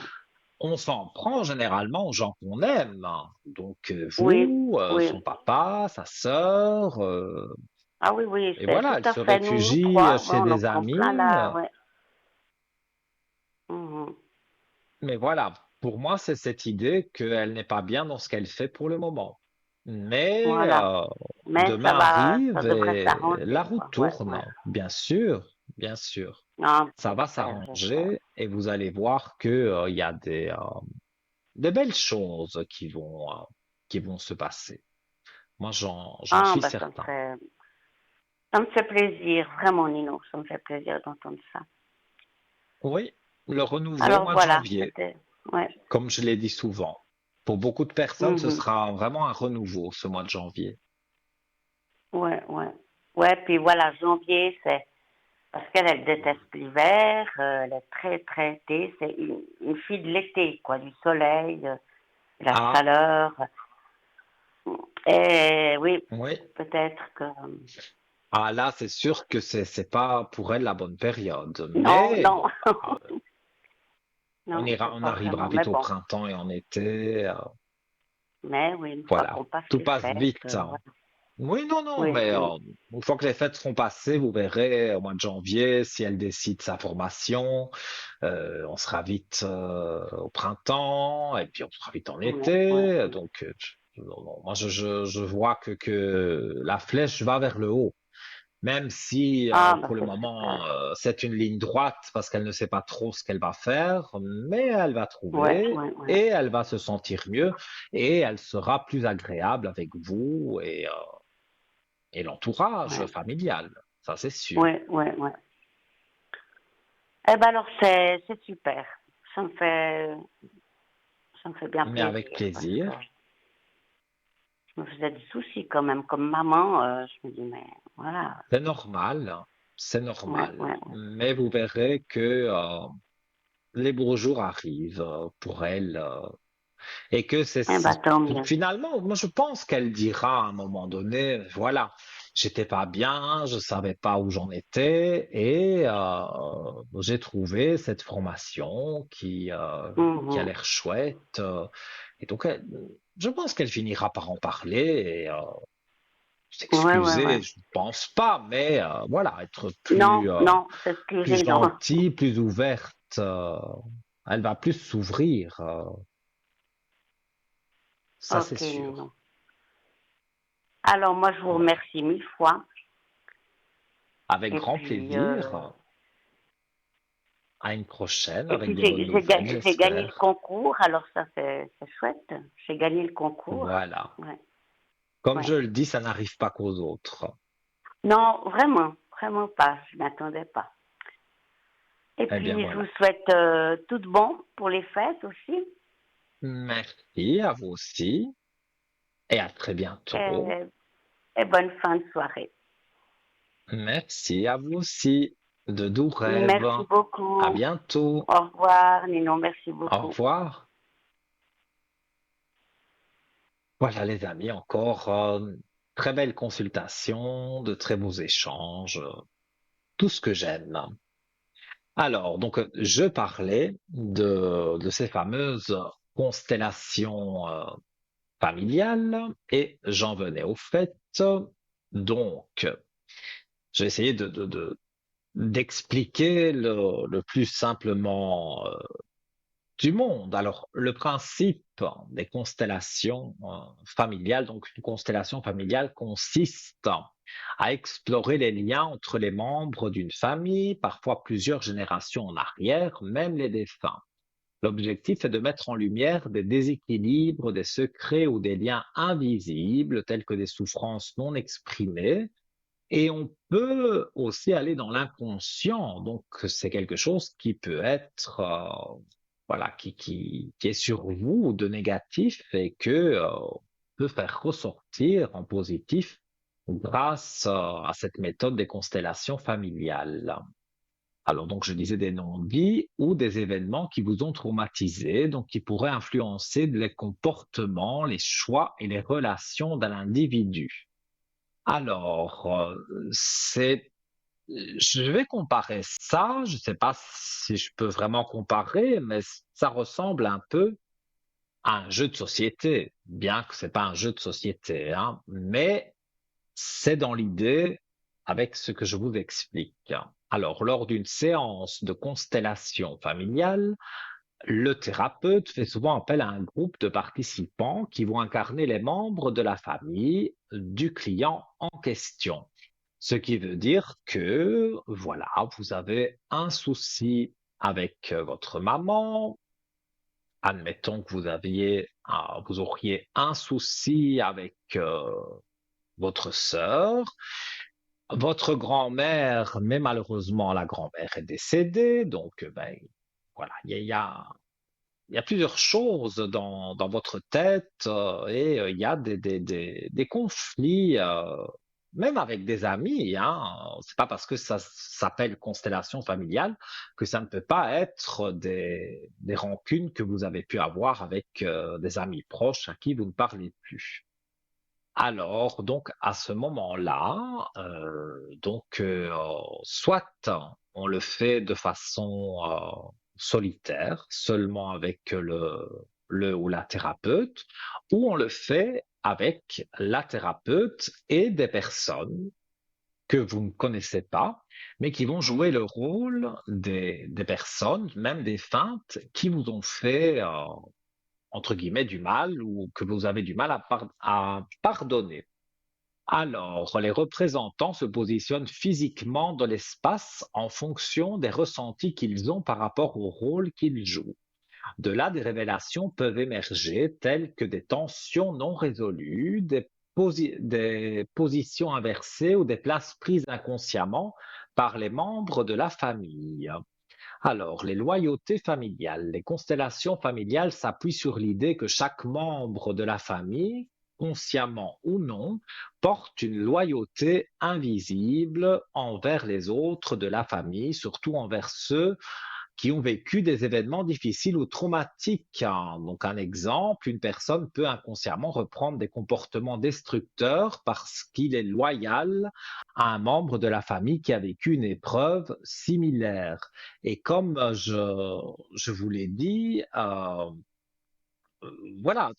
on s'en prend généralement aux gens qu'on aime. Donc, Oui, vous, oui. son papa, sa sœur, Ah oui, oui, et c'est voilà, tout elle à se fait. Nous réfugie trois, ouais, chez on en des prend plein amis. là, ouais. Mhm. Mais voilà, pour moi, c'est cette idée qu'elle n'est pas bien dans ce qu'elle fait pour le moment. Mais Voilà. Mais demain ça arrive devrait et la s'arranger, roue quoi. Ouais, tourne, ouais. bien sûr, bien sûr. Non, Ça va j'espère. s'arranger et vous allez voir que il y a des belles choses qui vont se passer. Moi, j'en Ah, suis bah, certain. ça me fait plaisir, vraiment, Nino, ça me fait plaisir d'entendre ça. Oui, le renouveau au Alors mois de voilà, janvier, ouais. comme je l'ai dit souvent. Pour beaucoup de personnes, ce Mhm. sera vraiment un renouveau ce mois de janvier. Ouais, ouais. Ouais, puis voilà, janvier, c'est parce qu'elle, elle déteste l'hiver, elle est très, très été, c'est une fille de l'été, quoi, du soleil, de la Ah, chaleur. Et oui, oui. peut-être que... Ah là, c'est sûr que c'est pas pour elle la bonne période. Non, Mais non, bon, bah, non, c'est on pas arrivera vraiment. Mais vite au bon, printemps et en été. mais oui, une fois Voilà, qu'on passe tout les passe fêtes, vite, hein. voilà. Oui, non, non, Oui, mais oui, une fois que les fêtes seront passées, vous verrez au mois de janvier si elle décide sa formation. On sera vite au printemps et puis on sera vite en ouais, ouais, été. ouais. Donc, non, non, moi, je vois que la flèche va vers le haut. Même si Ah, bah pour le c'est moment super. c'est une ligne droite parce qu'elle ne sait pas trop ce qu'elle va faire, mais elle va Ouais, trouver ouais, ouais. et elle va se sentir mieux et elle sera plus agréable avec vous et l'entourage Ouais, familial. Ça, c'est sûr. ouais, ouais, ouais. Eh ben alors c'est super. Ça me fait ça me fait bien Mais avec plaisir parce que plaisir. je me faisais des soucis quand même comme maman. Je me dis mais voilà. C'est normal, hein. C'est Ouais, normal. ouais, ouais. Mais vous verrez que les beaux jours arrivent pour elle. Et que Eh ben tant mieux. finalement, moi je pense qu'elle dira à un moment donné, voilà, j'étais pas bien, je savais pas où j'en étais, et j'ai trouvé cette formation qui a Mhm. l'air chouette. Et donc, je pense qu'elle finira par en parler et Ouais, ouais, ouais. s'excuser. Je ne pense pas, mais voilà, être Non, non, c'est ce que plus j'ai non. gentille, plus ouverte. Elle va plus s'ouvrir, ça c'est Ok, sûr. Nino. Alors moi je vous Voilà. remercie mille fois. Avec Et grand puis plaisir. À une prochaine et avec puis des bonnes nouvelles, j'ai gagné le j'espère. concours. Alors ça c'est chouette. J'ai gagné le concours. Voilà. Ouais, Comme ouais. je le dis, ça n'arrive pas qu'aux autres. Non, vraiment, vraiment pas. Je m'attendais pas. Et Eh bien puis, je vous voilà. souhaite tout de bon pour les fêtes aussi. Merci à vous aussi et à très bientôt. Et, et bonne fin de soirée. Merci à vous aussi. De doux rêves. Merci À beaucoup. bientôt. Au revoir, Nino. Merci Au beaucoup. revoir. Voilà les amis, encore très belle consultation, de très beaux échanges, tout ce que j'aime. Alors, donc, je parlais de ces fameuses constellations familiales et j'en venais au fait. Donc, j'ai essayé d'expliquer le plus simplement du monde. Alors, le principe des constellations familiales, donc une constellation familiale consiste à explorer les liens entre les membres d'une famille, parfois plusieurs générations en arrière, même les défunts. L'objectif est de mettre en lumière des déséquilibres, des secrets ou des liens invisibles, tels que des souffrances non exprimées. Et on peut aussi aller dans l'inconscient. Donc, c'est quelque chose qui peut être, voilà, qui est sur vous de négatif et que peut faire ressortir en positif grâce à cette méthode des constellations familiales. Alors, donc, je disais des non-dits ou des événements qui vous ont traumatisé, donc qui pourraient influencer les comportements, les choix et les relations d'un individu. Alors, je vais comparer ça, je ne sais pas si je peux vraiment comparer, mais ça ressemble un peu à un jeu de société, bien que c'est pas un jeu de société, hein, mais c'est dans l'idée avec ce que je vous explique. Alors, lors d'une séance de constellation familiale, Le thérapeute fait souvent appel à un groupe de participants qui vont incarner les membres de la famille du client en question. Ce qui veut dire que, voilà, vous avez un souci avec votre maman. Admettons que vous auriez un souci avec votre sœur, votre grand-mère, mais malheureusement la grand-mère est décédée, donc ben voilà, il y a plusieurs choses dans votre tête et il y a des conflits, même avec des amis. Hein. C'est pas parce que ça s'appelle constellation familiale que ça ne peut pas être des rancunes que vous avez pu avoir avec des amis proches à qui vous ne parlez plus. Alors, donc, à ce moment-là, soit on le fait de façon solitaire, seulement avec le ou la thérapeute, ou on le fait avec la thérapeute et des personnes que vous ne connaissez pas, mais qui vont jouer le rôle des personnes, même des feintes, qui vous ont fait entre guillemets, du mal ou que vous avez du mal à pardonner. Alors, les représentants se positionnent physiquement dans l'espace en fonction des ressentis qu'ils ont par rapport au rôle qu'ils jouent. De là, des révélations peuvent émerger telles que des tensions non résolues, des positions inversées ou des places prises inconsciemment par les membres de la famille. Alors, les loyautés familiales. Les constellations familiales s'appuient sur l'idée que chaque membre de la famille, consciemment ou non, porte une loyauté invisible envers les autres de la famille, surtout envers ceux qui ont vécu des événements difficiles ou traumatiques. Hein. Donc, un exemple, une personne peut inconsciemment reprendre des comportements destructeurs parce qu'il est loyal à un membre de la famille qui a vécu une épreuve similaire. Et comme je vous l'ai dit, voilà,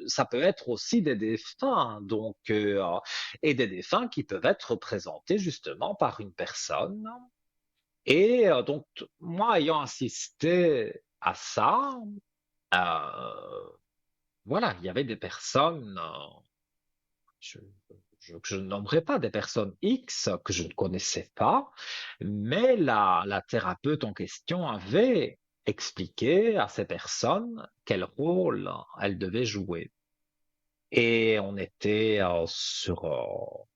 ça peut être aussi des défunts, donc, et des défunts qui peuvent être représentés justement par une personne et donc, moi, ayant assisté à ça, voilà, il y avait des personnes, je, que je ne nommerai pas, des personnes X que je ne connaissais pas, mais la thérapeute en question avait expliqué à ces personnes quel rôle elles devaient jouer. Et on était sur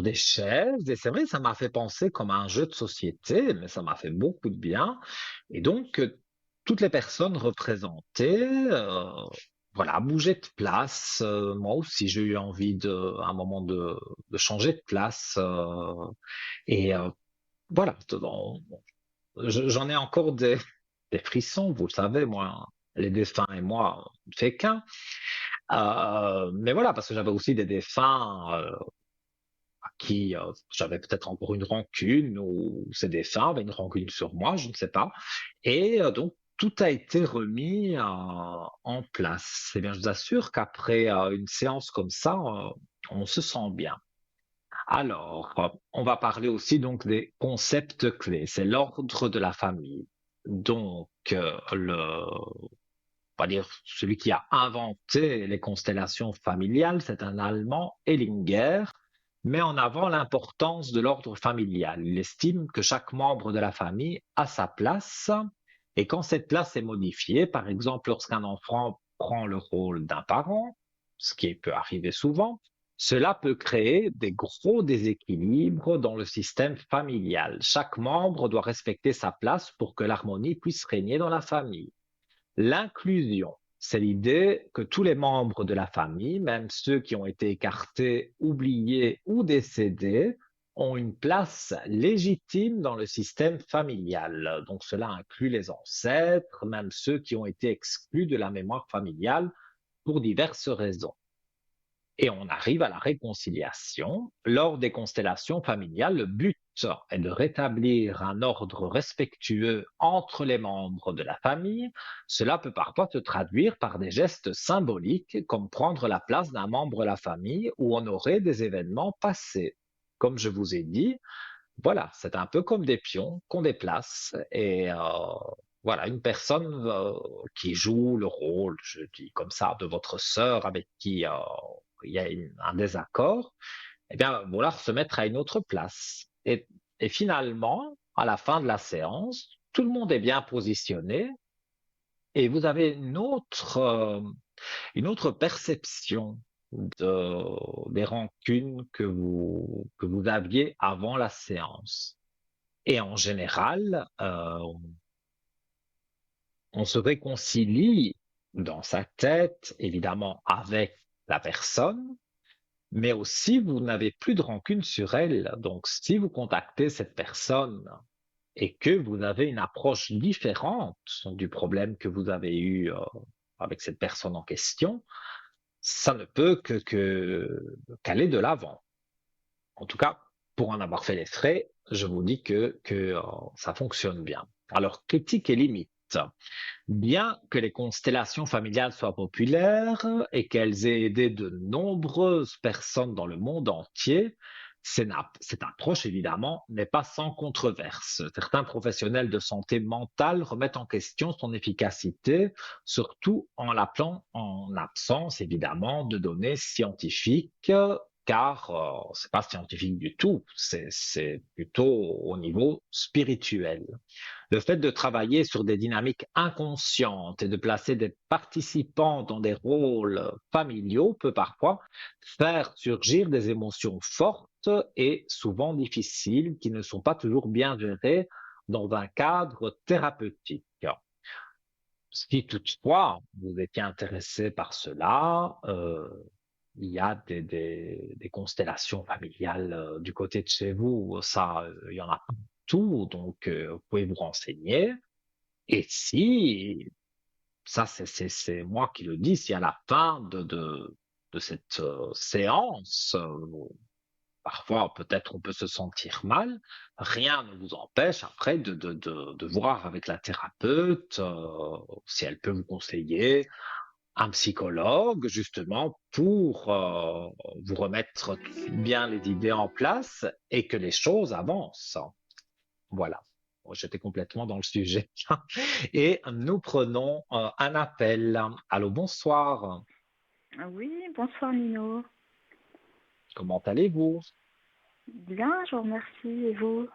des chaises, et c'est vrai, ça m'a fait penser comme à un jeu de société, mais ça m'a fait beaucoup de bien. Et donc, toutes les personnes représentées, voilà, bougeaient de place. Moi aussi, j'ai eu envie à un moment de changer de place. Et voilà, j'en ai encore des frissons, vous le savez, moi, les défunts et moi, on ne fait qu'un. Mais voilà, parce que j'avais aussi des défunts à qui j'avais peut-être encore une rancune, ou ces défunts avaient une rancune sur moi, je ne sais pas. Et donc, tout a été remis en place. Eh bien, je vous assure qu'après une séance comme ça, on se sent bien. Alors, on va parler aussi donc des concepts clés. C'est l'ordre de la famille. Donc, on va dire, celui qui a inventé les constellations familiales, c'est un Allemand, Ellinger, met en avant l'importance de l'ordre familial. Il estime que chaque membre de la famille a sa place et quand cette place est modifiée, par exemple lorsqu'un enfant prend le rôle d'un parent, ce qui peut arriver souvent, cela peut créer des gros déséquilibres dans le système familial. Chaque membre doit respecter sa place pour que l'harmonie puisse régner dans la famille. L'inclusion, c'est l'idée que tous les membres de la famille, même ceux qui ont été écartés, oubliés ou décédés, ont une place légitime dans le système familial. Donc cela inclut les ancêtres, même ceux qui ont été exclus de la mémoire familiale pour diverses raisons. Et on arrive à la réconciliation. Lors des constellations familiales, le but est de rétablir un ordre respectueux entre les membres de la famille. Cela peut parfois se traduire par des gestes symboliques, comme prendre la place d'un membre de la famille ou honorer des événements passés. Comme je vous ai dit, voilà, c'est un peu comme des pions qu'on déplace et voilà, une personne qui joue le rôle, je dis comme ça, de votre sœur avec qui il y a un désaccord, eh bien, vouloir se mettre à une autre place. Et finalement, à la fin de la séance, tout le monde est bien positionné et vous avez une autre perception des rancunes que vous aviez avant la séance. Et en général, on se réconcilie dans sa tête, évidemment, avec la personne, mais aussi vous n'avez plus de rancune sur elle. Donc, si vous contactez cette personne et que vous avez une approche différente du problème que vous avez eu avec cette personne en question, ça ne peut qu'aller de l'avant. En tout cas, pour en avoir fait les frais, je vous dis que ça fonctionne bien. Alors, critique et limite. Bien que les constellations familiales soient populaires et qu'elles aient aidé de nombreuses personnes dans le monde entier, cette approche, évidemment, n'est pas sans controverse. Certains professionnels de santé mentale remettent en question son efficacité, surtout en l'appelant en absence, évidemment, de données scientifiques, car c'est pas scientifique du tout, c'est plutôt au niveau spirituel. Le fait de travailler sur des dynamiques inconscientes et de placer des participants dans des rôles familiaux peut parfois faire surgir des émotions fortes et souvent difficiles qui ne sont pas toujours bien gérées dans un cadre thérapeutique. Si toutefois vous étiez intéressé par cela, il y a des constellations familiales du côté de chez vous, ça, il y en a tout, donc vous pouvez vous renseigner. Et si, ça c'est moi qui le dis, si à la fin de cette séance, parfois peut-être on peut se sentir mal, rien ne vous empêche après de voir avec la thérapeute si elle peut vous conseiller un psychologue justement pour vous remettre bien les idées en place et que les choses avancent. Voilà. Bon, j'étais complètement dans le sujet. Et nous prenons un appel. Allô, bonsoir. Ah oui, bonsoir Nino. Comment allez-vous? Bien, je vous remercie. Et vous?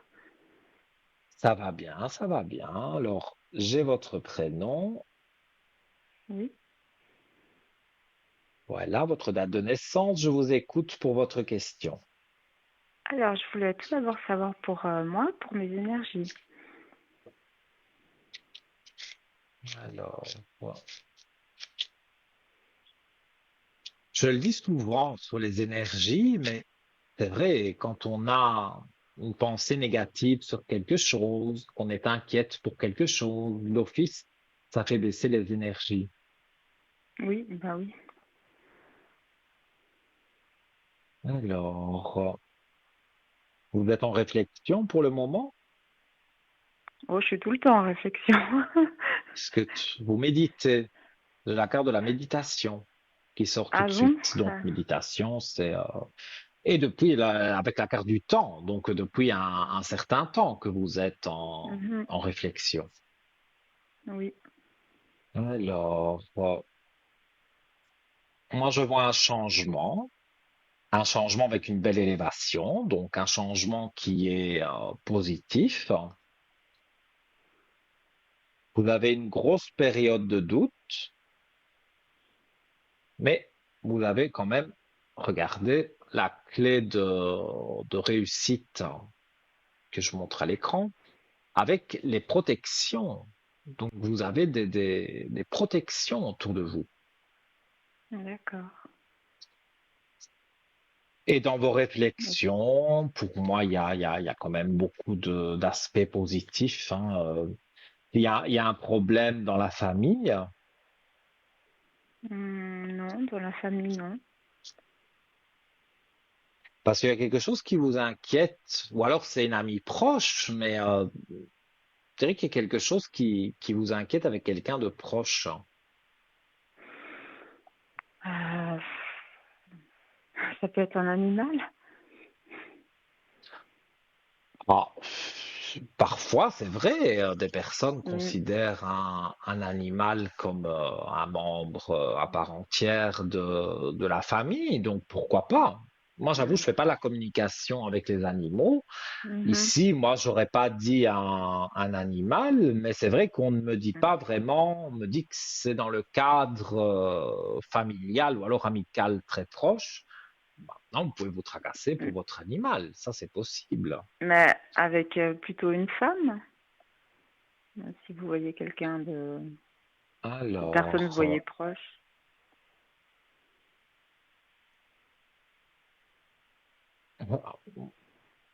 Ça va bien, ça va bien. Alors, j'ai votre prénom. Oui. Voilà, votre date de naissance. Je vous écoute pour votre question. Alors, je voulais tout d'abord savoir pour moi, pour mes énergies. Alors, voilà. Je le dis souvent sur les énergies, mais c'est vrai, quand on a une pensée négative sur quelque chose, qu'on est inquiète pour quelque chose, d'office, ça fait baisser les énergies. Oui, bah oui. Alors, vous êtes en réflexion pour le moment? Oh, je suis tout le temps en réflexion. Est-ce que vous méditez? De la carte de la méditation qui sort tout Ah de bon? suite. Donc, méditation, et depuis, avec la carte du temps, donc depuis un certain temps que vous êtes Mhm. en réflexion. Oui. Alors, moi, je vois un changement avec une belle élévation, donc un changement qui est positif. Vous avez une grosse période de doute, mais vous avez quand même regardé la clé de réussite que je montre à l'écran avec les protections. Donc, vous avez des protections autour de vous. D'accord. Et dans vos réflexions, pour moi, il y a quand même beaucoup d'aspects positifs, hein. Il y a un problème dans la famille, Non, dans la famille, non. parce qu'il y a quelque chose qui vous inquiète, ou alors c'est une amie proche, mais je dirais qu'il y a quelque chose qui vous inquiète avec quelqu'un de proche. Euh, ça peut être un animal. Ah, Parfois, c'est vrai, des personnes Mm, considèrent un animal comme un membre à part entière de la famille, donc pourquoi pas? Moi, j'avoue, je mm, fais pas la communication avec les animaux. mhm, Ici, moi, j'aurais pas dit un animal, mais c'est vrai qu'on ne me dit mm. pas vraiment, on me dit que c'est dans le cadre familial ou alors amical très proche. Maintenant, vous pouvez vous tracasser pour Mm. votre animal, ça c'est possible. Mais avec plutôt une femme, si vous voyez quelqu'un de personne que vous Alors, voyez proche.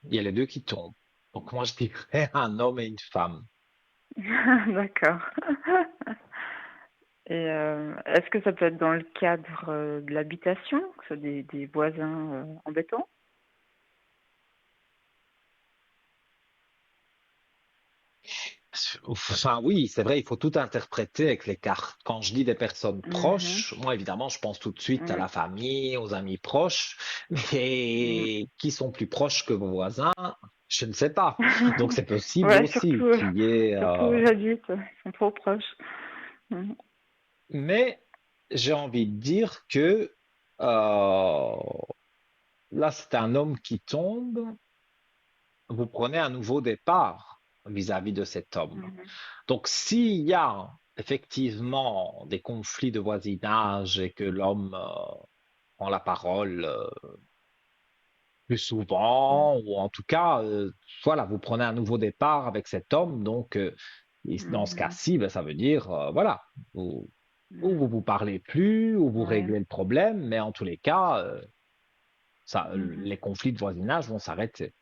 il y a les deux qui tombent. Donc moi, je dirais un homme et une femme. D'accord. Et est-ce que ça peut être dans le cadre de l'habitation, que ce soit des voisins embêtants? Enfin, oui, c'est vrai, il faut tout interpréter avec les cartes. Quand je dis des personnes Mhm, proches, moi, évidemment, je pense tout de suite à mm, la famille, aux amis proches, mm. mais qui sont plus proches que vos voisins, je ne sais pas. Donc, c'est possible Ouais, aussi qu'il y ait... surtout aux adultes, ils sont trop proches. Mm, Mais j'ai envie de dire que là, c'est un homme qui tombe. Vous prenez un nouveau départ vis-à-vis de cet homme. mhm, Donc, s'il y a effectivement des conflits de voisinage et que l'homme prend la parole plus mm, souvent, ou en tout cas, voilà, vous prenez un nouveau départ avec cet homme, donc dans ce mhm, cas-ci, ben, ça veut dire, voilà, vous, ou vous mm. vous parlez plus, ou vous Ouais. réglez le problème, mais en tous les cas, Mhm. les conflits de voisinage vont s'arrêter.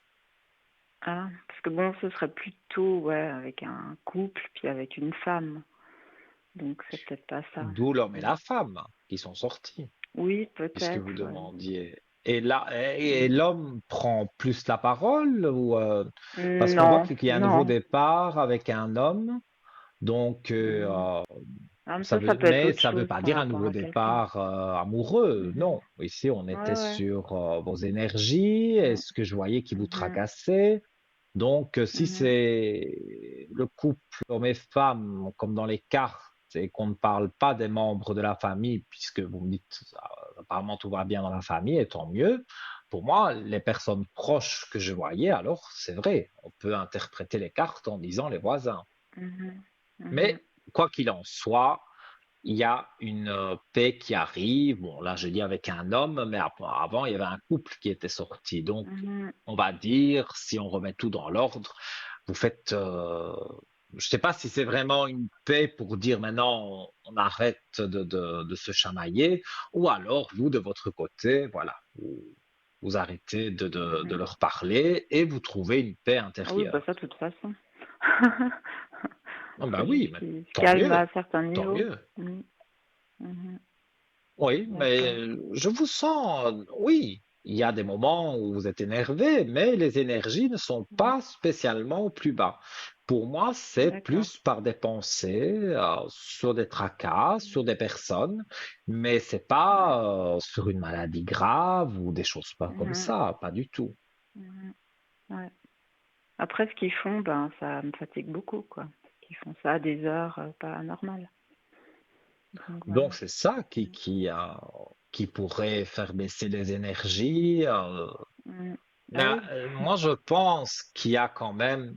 Ah, parce que bon, ce serait plutôt ouais, avec un couple, puis avec une femme. Donc c'est peut-être pas ça. D'où l'homme et Mm. la femme qui sont sortis, Oui, puisque vous peut-être, ouais. demandiez. Et là, et Mm. l'homme prend plus la parole ou parce qu'on voit Non, qu'il y a un nouveau non. départ avec un homme, donc Mm. Ah, mais ça ça veut, peut être mais autre ça veut chose pas par dire un rapport nouveau à quelqu'un. départ amoureux. Mhm. Non, ici on était Ouais, ouais. sur vos énergies. Mm. Est-ce que je voyais qui vous Mhm. tracassait? Donc si Mhm. c'est le couple homme et femme comme dans les cartes et qu'on ne parle pas des membres de la famille, puisque vous me dites apparemment tout va bien dans la famille, et tant mieux. Pour moi, les personnes proches que je voyais, alors c'est vrai, on peut interpréter les cartes en disant les voisins. Mhm. Mhm. Mais quoi qu'il en soit, il y a une paix qui arrive. Bon, là, je dis avec un homme, mais avant, il y avait un couple qui était sorti. Donc, Mhm. on va dire, si on remet tout dans l'ordre, vous faites, je ne sais pas si c'est vraiment une paix pour dire maintenant on arrête de se chamailler, ou alors vous, de votre côté, voilà, vous arrêtez de Mhm. leur parler et vous trouvez une paix Ah oui, bah intérieure. ça, de toute façon. Ah ben Faut oui, juste mais qu'ils se tant calment mieux, à certains tant niveaux. mieux. Mhm. Mhm. Oui, mais D'accord. je vous sens, oui, il y a des moments où vous êtes énervé, mais les énergies ne sont Mhm. pas spécialement au plus bas. Pour moi, c'est D'accord. plus par des pensées sur des tracas, sur des personnes, mais c'est Ouais. pas sur une maladie grave ou des choses pas comme Mhm. ça, pas du tout. Mhm. Ouais. Après, ce qu'ils font, ben, ça me fatigue beaucoup, quoi. Ils font ça à des heures pas normales. Donc voilà. Donc c'est ça qui pourrait faire baisser les énergies. Mhm. Mais Ah oui. moi, je pense qu'il y a quand même.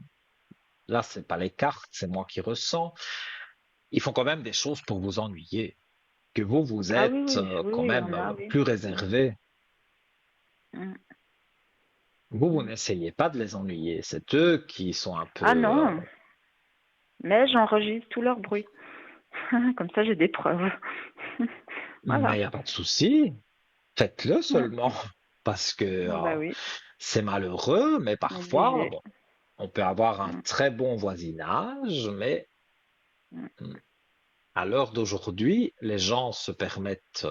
Là, c'est pas les cartes, c'est moi qui ressens. Ils font quand même des choses pour vous ennuyer. Que vous Ah oui, êtes oui, oui, quand oui, il y même en a, oui. plus Mhm. réservé. Mhm. Vous Mhm. n'essayez pas de les ennuyer. C'est eux qui sont un Ah peu. non, mais j'enregistre tout leur bruit. Comme ça, j'ai des preuves. Mais Voilà. il n'y a pas de souci. Faites-le Mhm. seulement. Parce que Bah oui, c'est malheureux, mais parfois, obligé. bon, on peut avoir un Mhm. très bon voisinage, mais Mhm. mm, à l'heure d'aujourd'hui, les gens se permettent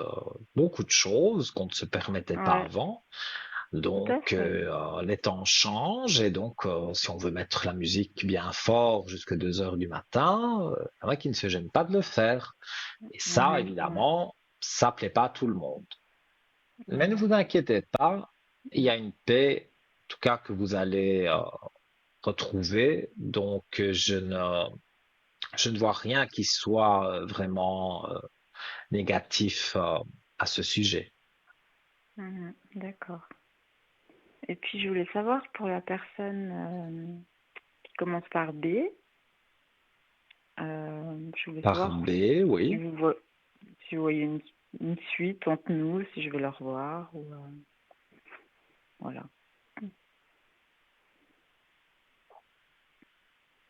beaucoup de choses qu'on ne se permettait pas Ouais, avant. tout à Donc, fait. les temps changent et donc, si on veut mettre la musique bien fort jusqu'à 2 heures du matin, il y en a qui ne se gênent pas de le faire. Et ça, Mhm. Ouais. évidemment, ça plaît pas à tout le monde. Mais ne Ouais. vous inquiétez pas, il y a une paix, en tout cas que vous allez retrouver. Donc, je ne vois rien qui soit vraiment négatif à ce sujet. D'accord. Et puis je voulais savoir pour la personne qui commence par B, je voulais Par savoir B, si oui. si vous voyez une suite entre nous, si je vais la revoir ou voilà.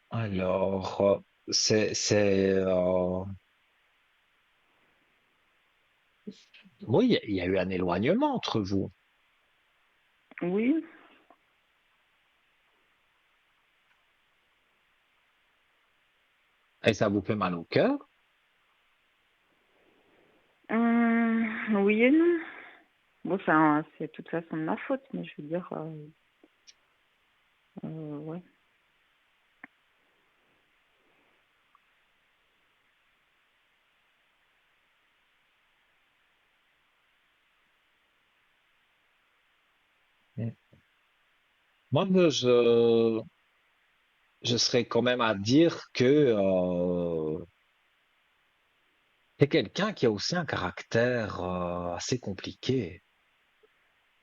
Alors, oui, il y a eu un éloignement entre vous. Oui, Et ça vous fait mal au cœur? oui et non. Bon, c'est de toute façon de ma faute, mais je veux dire, ouais. Mm. Moi, je serais quand même à dire que c'est quelqu'un qui a aussi un caractère assez compliqué.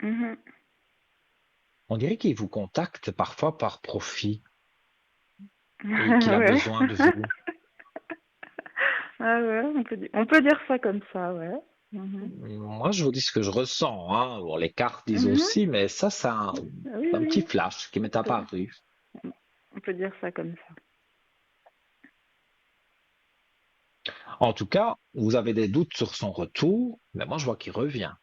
Mhm. On dirait qu'il vous contacte parfois par profit et qu'il a Ouais. besoin de vous. Ah ouais, on peut dire ça comme ça, ouais. Mhm. Moi, je vous dis ce que je ressens, hein. Bon, les cartes disent Mhm. aussi, mais ça, c'est Oui, un petit oui, flash qui m'est on peut, apparu. on peut dire ça comme ça. En tout cas, vous avez des doutes sur son retour, mais moi, je vois qu'il revient.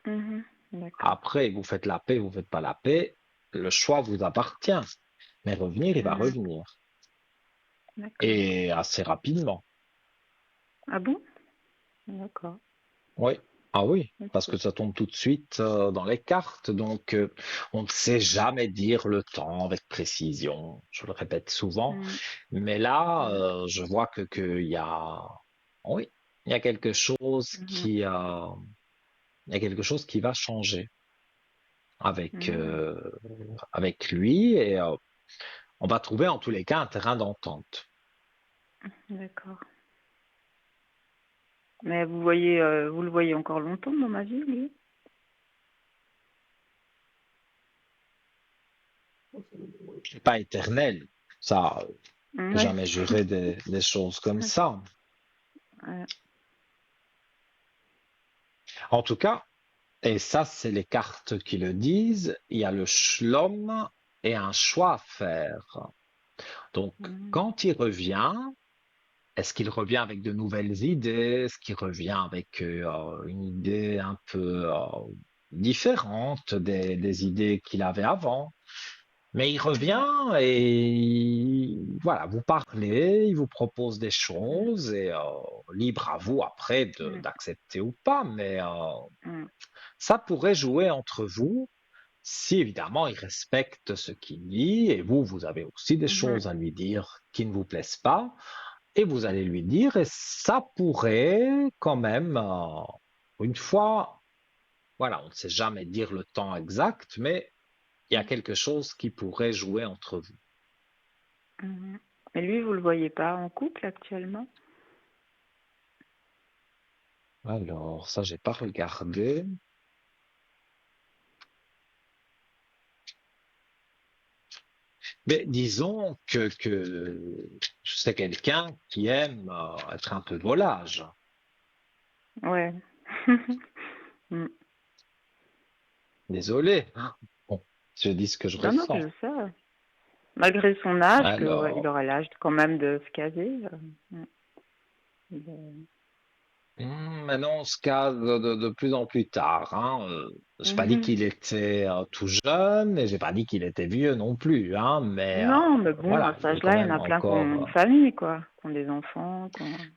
Mhm. D'accord. Après, vous faites la paix, vous faites pas la paix, le choix vous appartient. Mais revenir, il va Mhm. revenir. D'accord. Et assez rapidement. Ah bon? D'accord. Oui. Ah oui, parce Ok. que ça tombe tout de suite dans les cartes. Donc, on ne sait jamais dire le temps avec précision. Je le répète souvent. Mhm. Mais là, Mhm. je vois qu'il y a, oui, il y a quelque chose Mhm. il y a quelque chose qui va changer avec, Mhm. avec lui et on va trouver en tous les cas un terrain d'entente. D'accord. Mais vous le voyez encore longtemps dans ma vie, lui? C'est pas éternel. Ça, faut Ouais. jamais jurer des choses comme ça. Ouais. En tout cas, et ça, c'est les cartes qui le disent, il y a l'homme et un choix à faire. Donc, Mhm. quand il revient, est-ce qu'il revient avec de nouvelles idées? Est-ce qu'il revient avec une idée un peu différente des idées qu'il avait avant? Mais il revient et voilà, vous parlez, il vous propose des Mhm. choses et libre à vous après Mhm. d'accepter ou pas, mais Mhm. ça pourrait jouer entre vous si évidemment il respecte ce qu'il dit et vous, vous avez aussi des Mhm. choses à lui dire qui ne vous plaisent pas et vous allez lui dire et ça pourrait quand même, une fois, voilà, on ne sait jamais dire le temps exact, mais il y a quelque chose qui pourrait jouer entre vous. Mhm. Et lui, vous le voyez pas en couple actuellement? Alors, ça, j'ai pas regardé. Mais disons que c'est quelqu'un qui aime être un peu volage. Ouais. Mhm. Désolé, hein. Bon, je dis ce que je Non, non, ressens. je sais. Malgré son âge, il Alors, aurait l'âge quand même de se caser. maintenant, on se case de plus en plus tard, hein. J'ai pas dit Mhm. qu'il était tout jeune et j'ai pas dit qu'il était vieux non plus, hein. Mais Non, mais bon, à voilà, cet il est quand âge-là, il y en même a plein qui ont une encore. famille, quoi, qui ont des enfants,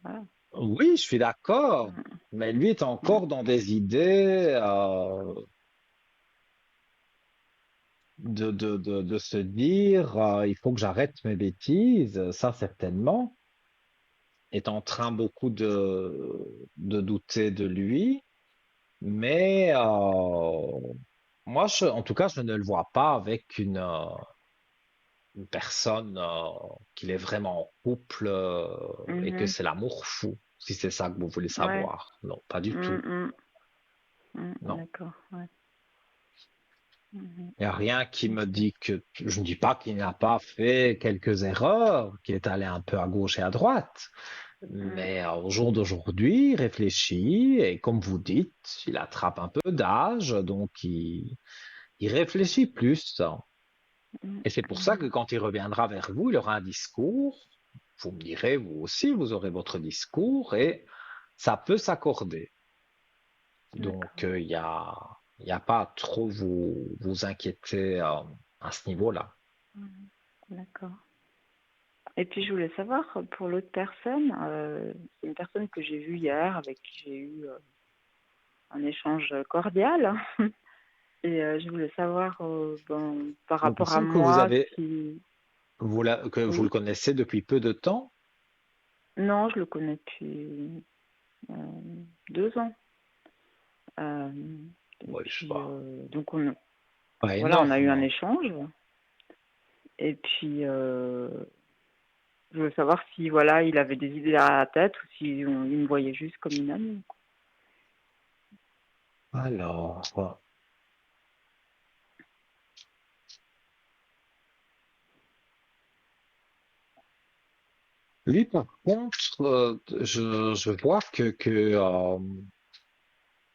voilà. Oui, je suis d'accord. Mm. Mais lui est Mm. encore dans des idées de se dire il faut que j'arrête mes bêtises, ça certainement, est en train beaucoup de douter de lui, mais moi, en tout cas, je ne le vois pas avec une personne qu'il est vraiment en couple et que Mhm. c'est l'amour fou, si c'est ça que vous voulez Ouais. savoir. Non, pas du tout. Mm, Non. d'accord. Ouais. Mhm. Il n'y a rien qui me Ok. dit que, je ne dis pas qu'il n'a pas fait quelques erreurs, qu'il est allé un peu à gauche et à droite, Mm, mais au jour d'aujourd'hui, il réfléchit et comme vous dites, il attrape un peu d'âge, donc il réfléchit plus. mm, Et c'est pour ça que mhm. quand il reviendra vers vous, il aura un discours. Vous me direz, vous aussi, vous aurez votre discours et ça peut s'accorder. Donc, D'accord. il y a pas à trop vous inquiéter à ce niveau-là. Mhm. D'accord. Et puis je voulais savoir pour l'autre personne, c'est une personne que j'ai vue hier avec qui j'ai eu un échange cordial. Et je voulais savoir par La rapport à personne que vous moi avez, si que vous le oui, connaissez depuis peu de temps, non, je le connais depuis 2 ans. Euh, et ouais, je sais puis pas, donc pas voilà, on a eu un énorme. échange. Et puis je voulais savoir si voilà, il avait des idées à la tête ou si il me voyait juste comme une amie. Alors, lui, par contre, je vois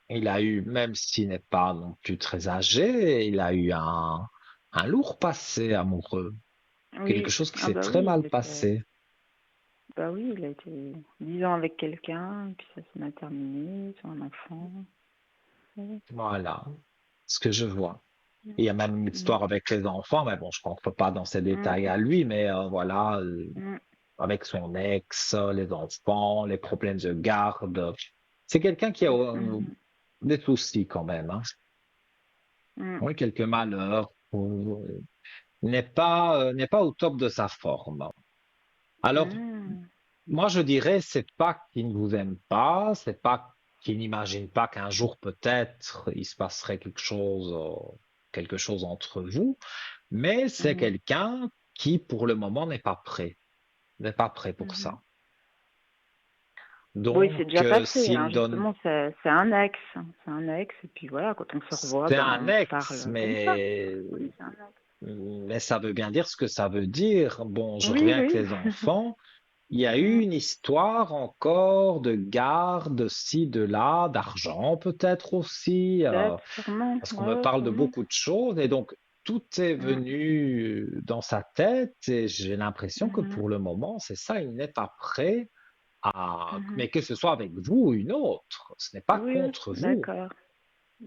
il a eu, même s'il n'est pas non plus très âgé, il a eu un lourd passé amoureux, quelque Oui, chose qui ah s'est bah très oui, mal passé. bah oui, il a été 10 ans avec quelqu'un, et puis ça s'est mal terminé, ils ont un enfant. Oui. Voilà, ce que je vois. Mm, Il y a même une mm, histoire avec les enfants, mais bon, je ne rentre pas dans ces mm, détails à lui, mais voilà, mm, avec son ex, les enfants, les problèmes de garde. C'est quelqu'un qui a mhm, des soucis quand même, hein. mm, Oui, quelques malheurs. N'est pas au top de sa forme. Alors, mm, moi, je dirais, c'est pas qu'il ne vous aime pas, c'est pas qu'il n'imagine pas qu'un jour peut-être il se passerait quelque chose entre vous, mais c'est mhm, quelqu'un qui, pour le moment, n'est pas prêt pour mhm. ça. Oui, c'est Donc, déjà passé, hein, s'il donne, justement, c'est un ex. C'est un ex, et puis voilà, quand on se revoit, c'est ben, un on se ex, parle comme ça. mais Oui, c'est un ex. ça veut bien dire ce que ça veut dire. Bon, je Oui, reviens avec oui. les enfants. Il y a eu Mm, une histoire encore de garde ci, de là, d'argent peut-être aussi, peut-être, sûrement, parce qu'on me ouais, parle de sûrement. beaucoup de choses et donc tout est Mm, venu dans sa tête et j'ai l'impression que mhm, pour le moment, c'est ça, il n'est pas prêt à, mhm. mais que ce soit avec vous ou une autre, ce n'est pas Oui, contre vous. d'accord.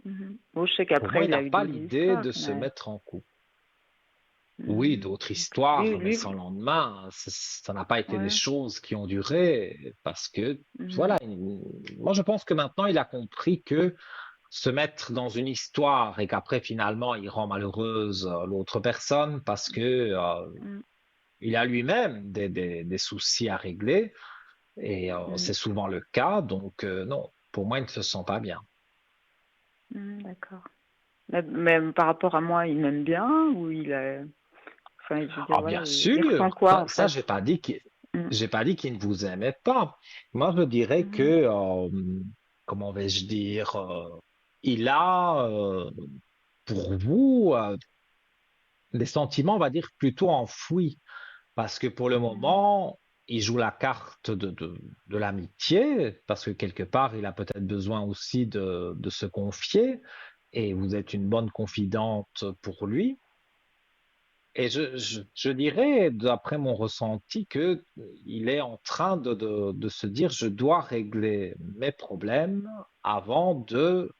Mhm. Bon, je sais Pour moi, qu'après, il il a n'a eu pas d'autres l'idée histoires, de se mais... mettre en couple. Oui, Mhm. d'autres Ok. Lui, histoires, mais lui, sans lendemain. Ça n'a pas été des ouais. choses qui ont duré parce que, Mhm. voilà, moi je pense que maintenant il a compris que se mettre dans une histoire et qu'après finalement il rend malheureuse l'autre personne parce que Mhm. il a lui-même des soucis à régler et Mhm. c'est souvent le cas. Donc non, pour moi il ne se sent pas bien. Mhm, d'accord. Mais par rapport à moi, il m'aime bien ou il a... Enfin, je veux dire, Ah voilà, bien il ressent sûr, quoi, en ça fait? Mhm. j'ai pas dit qu'il ne vous aimait pas. Moi je dirais que Mhm. comment vais-je dire, il a pour vous des sentiments, on va dire plutôt enfouis parce que pour le Mhm. moment il joue la carte de l'amitié parce que quelque part il a peut-être besoin aussi de se confier et vous êtes une bonne confidente pour lui. Et je dirais, d'après mon ressenti, que il est en train de se dire, je dois régler mes problèmes avant de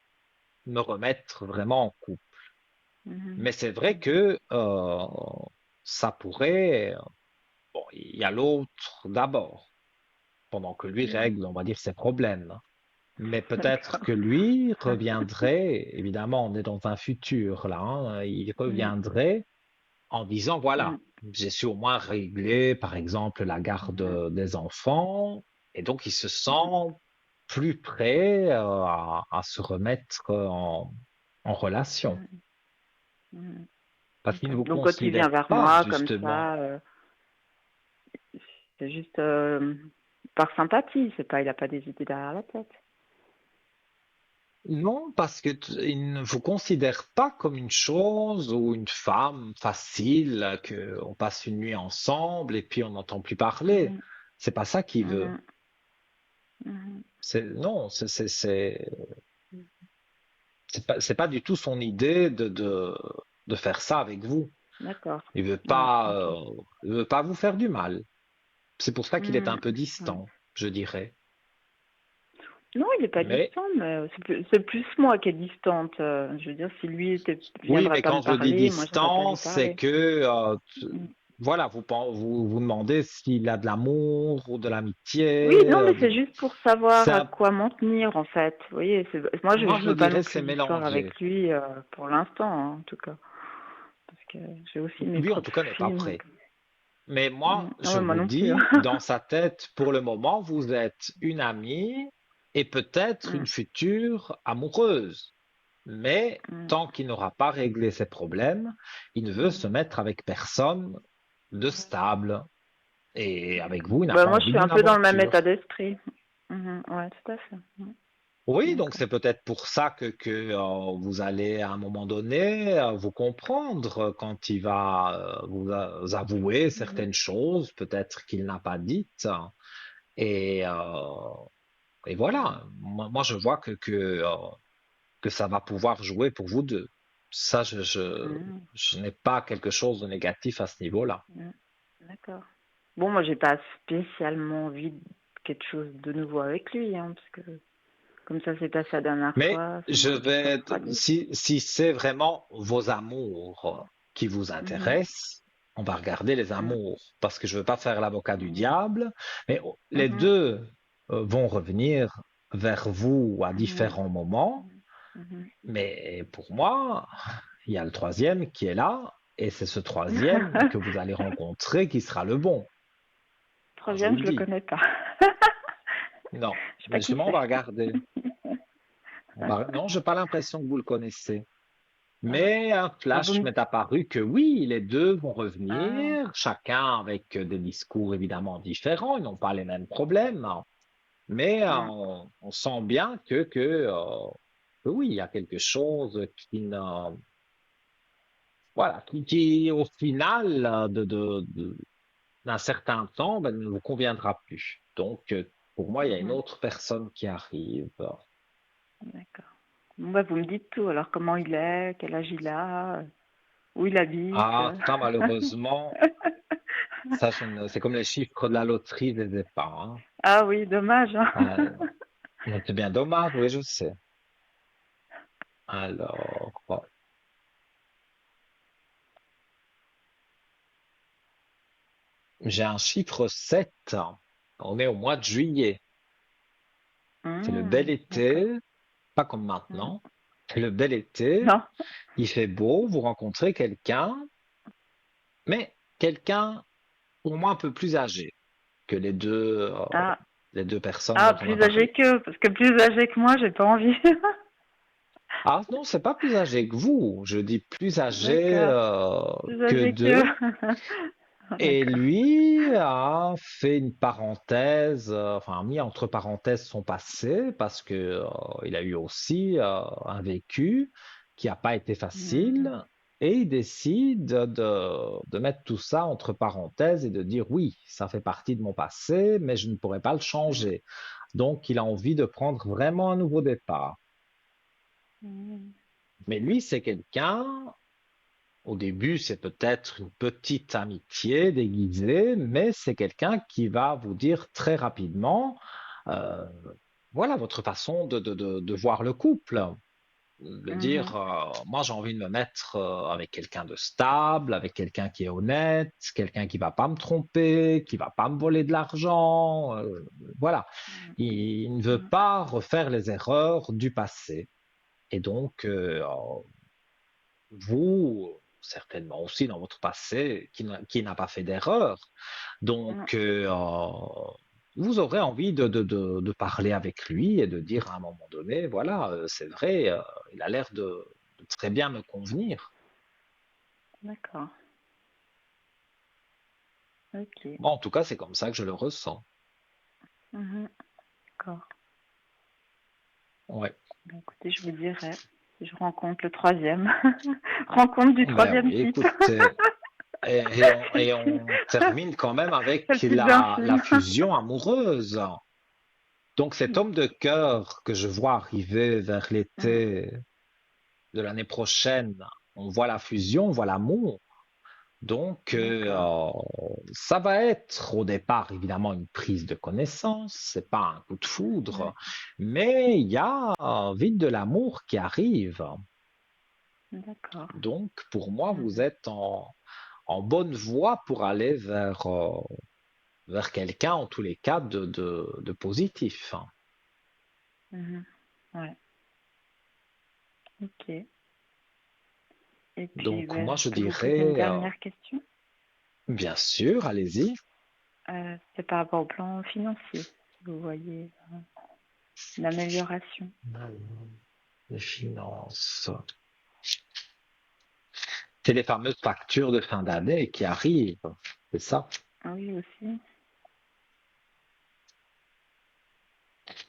me remettre vraiment en couple. Mhm. Mais c'est vrai Mhm. que ça pourrait, bon, il y a l'autre d'abord, pendant que lui Mhm. règle, on va dire, ses problèmes. Mais peut-être D'accord. que lui reviendrait, évidemment, on est dans un futur là, hein, il Mhm. reviendrait en disant, voilà, Mhm. j'ai su au moins régler, par exemple, la Mhm. garde des enfants, et donc il se Mhm. sent plus prêt à se remettre en relation. Mhm. Mhm. Parce qu'il ne D'accord. vous Donc quand il vient considère vers pas, moi comme justement. ça, c'est juste par sympathie, c'est pas, il a pas des idées derrière la tête. Non, parce que il ne vous considère pas comme une chose ou une femme facile, que on passe une nuit ensemble et puis on n'entend plus parler. Mhm, C'est pas ça qu'il veut. mhm, mhm. Non, c'est pas du tout son idée de faire ça avec vous. D'accord. Il veut Ouais, pas, ok. il veut pas vous faire du mal. C'est pour ça qu'il est un Mhm, peu ouais. distant, je dirais. Non, il n'est pas Mais distant, mais c'est plus moi qui est distante. Je veux dire, si lui oui, viendrait mais pas me quand je dis parler, moi, j'irais pas lui distance, c'est parler. que Mm. voilà, vous vous demandez s'il a de l'amour ou de Oui, l'amitié. non, mais c'est juste pour savoir à Ça, quoi m'en tenir, en fait. Vous voyez, moi, moi, je je veux pas dirais non c'est plus d'histoire mélangé. avec lui pour l'instant, hein, en tout cas. Parce que j'ai aussi mes Lui, en propres tout cas, n'est pas filles. Donc... prêt. Mais moi, Ah je ouais, moi vous non plus, hein. dis, dans sa tête, pour le moment, vous êtes une amie et peut-être une Mm, future amoureuse. Mais mm, tant qu'il n'aura pas réglé ses problèmes, il ne veut se mm. mettre avec personne de stable. Et avec vous, il n'a Bah, pas moi, je envie suis un d'une peu dans le même état aventure. d'esprit. Mhm, ouais, tout à fait. Oui, donc D'accord. c'est peut-être pour ça vous allez à un moment donné vous comprendre quand il va avouer Mhm. certaines choses, peut-être qu'il n'a pas dites. Et, et voilà, moi, je vois que ça va pouvoir jouer pour vous deux. Ça, Mhm, je n'ai pas quelque chose de négatif à ce niveau-là. mhm. D'accord. Bon, moi, j'ai pas spécialement envie de quelque chose de nouveau avec lui, hein, parce que comme ça s'est passé la dernière Mais fois, ça je m'aurait plutôt vais, refroidi. si c'est vraiment vos amours qui vous Mhm, intéressent, on va regarder les mhm, amours, parce que je veux pas faire l'avocat du mhm, diable, mais les mhm, deux vont revenir vers vous à mhm, différents moments, mhm. mais pour moi, il y a le troisième qui est là, et c'est ce troisième que vous allez rencontrer qui sera le bon. Moi, je vous Troisième, le je le dis. connais pas. Non, Je sais mais pas qui justement, on va c'est. regarder. Non, j'ai pas l'impression que vous le connaissez. Ah, Mais un ah, vous flash me... m'est apparu que oui, les deux vont ah, revenir, chacun avec des discours évidemment différents, ils n'ont pas les mêmes problèmes, hein. Mais mm, on sent bien que oui, il y a quelque chose voilà, qui, au final d'un certain temps, ben, ne vous conviendra plus. Donc, pour moi, il y a une mhm, autre personne qui arrive. d'accord. Bon, bah, vous me dites tout. Alors, comment il est, quel âge il a, où il habite. Ah, ça, malheureusement, c'est comme les chiffres de la loterie, je les ai pas, hein. Ah oui, dommage, hein. C'est bien dommage, oui, je sais. Alors, j'ai un chiffre 7. On est au mois de juillet. C'est le bel D'accord. été, pas comme Mm. maintenant. C'est le bel été, Non. il fait beau, vous rencontrez quelqu'un, mais quelqu'un pour moi un peu plus âgé que Ah, les deux personnes ah, dont on a plus âgé parlé. qu'eux, parce que plus âgé que moi, j'ai pas envie. Ah non, c'est pas plus âgé que vous. Je dis plus âgé D'accord. Plus que âgé qu'eux. deux. Et D'accord. lui a fait une parenthèse, enfin a mis entre parenthèses son passé parce que il a eu aussi un vécu qui n'a pas été Mm. facile et il décide de mettre tout ça entre parenthèses et de dire oui, ça fait partie de mon passé, mais je ne pourrais pas le Mm. changer. Donc il a envie de prendre vraiment un nouveau départ. Mm. Mais lui, c'est quelqu'un au début, c'est peut-être une petite amitié déguisée, mais c'est quelqu'un qui va vous dire très rapidement, euh, voilà votre façon de voir le couple. De dire, Mhm. moi j'ai envie de me mettre avec quelqu'un de stable, avec quelqu'un qui est honnête, quelqu'un qui va pas me tromper, qui va pas me voler de l'argent. Voilà. Il ne veut Mm. pas refaire les erreurs du passé. Et donc, vous, certainement aussi dans votre passé, qui n'a pas fait d'erreur. Mm. Donc, vous aurez envie de parler avec lui et de dire à un moment donné, voilà, c'est vrai, il a l'air de très bien me convenir. D'accord. Ok. Bon, en tout cas, c'est comme ça que je le ressens. Mhm. D'accord. Ouais. Ben, écoutez, je vous dirai si je rencontre le troisième. Rencontre du Ben troisième oui, type. écoutez, et on termine quand même avec Quel type la d'infime. fusion amoureuse. Donc cet homme de cœur que je vois arriver vers Mm. l'été de l'année prochaine, on voit la fusion, on voit l'amour. Donc D'accord. ça va être au départ évidemment une prise de connaissance, c'est pas un coup de Ouais. foudre, mais il y a vite de l'amour qui arrive. D'accord. Donc pour moi, vous Mhm. êtes en bonne voie pour aller vers quelqu'un en tous les cas de positif. Mhm. Ouais. Ok. Et puis, Donc moi ben, je je peux vous poser une dirais, dernière question. bien sûr, allez-y. C'est par rapport au plan financier. Si vous voyez une amélioration. Les finances. C'est les fameuses factures de fin d'année qui arrivent, c'est ça. Ah oui, aussi.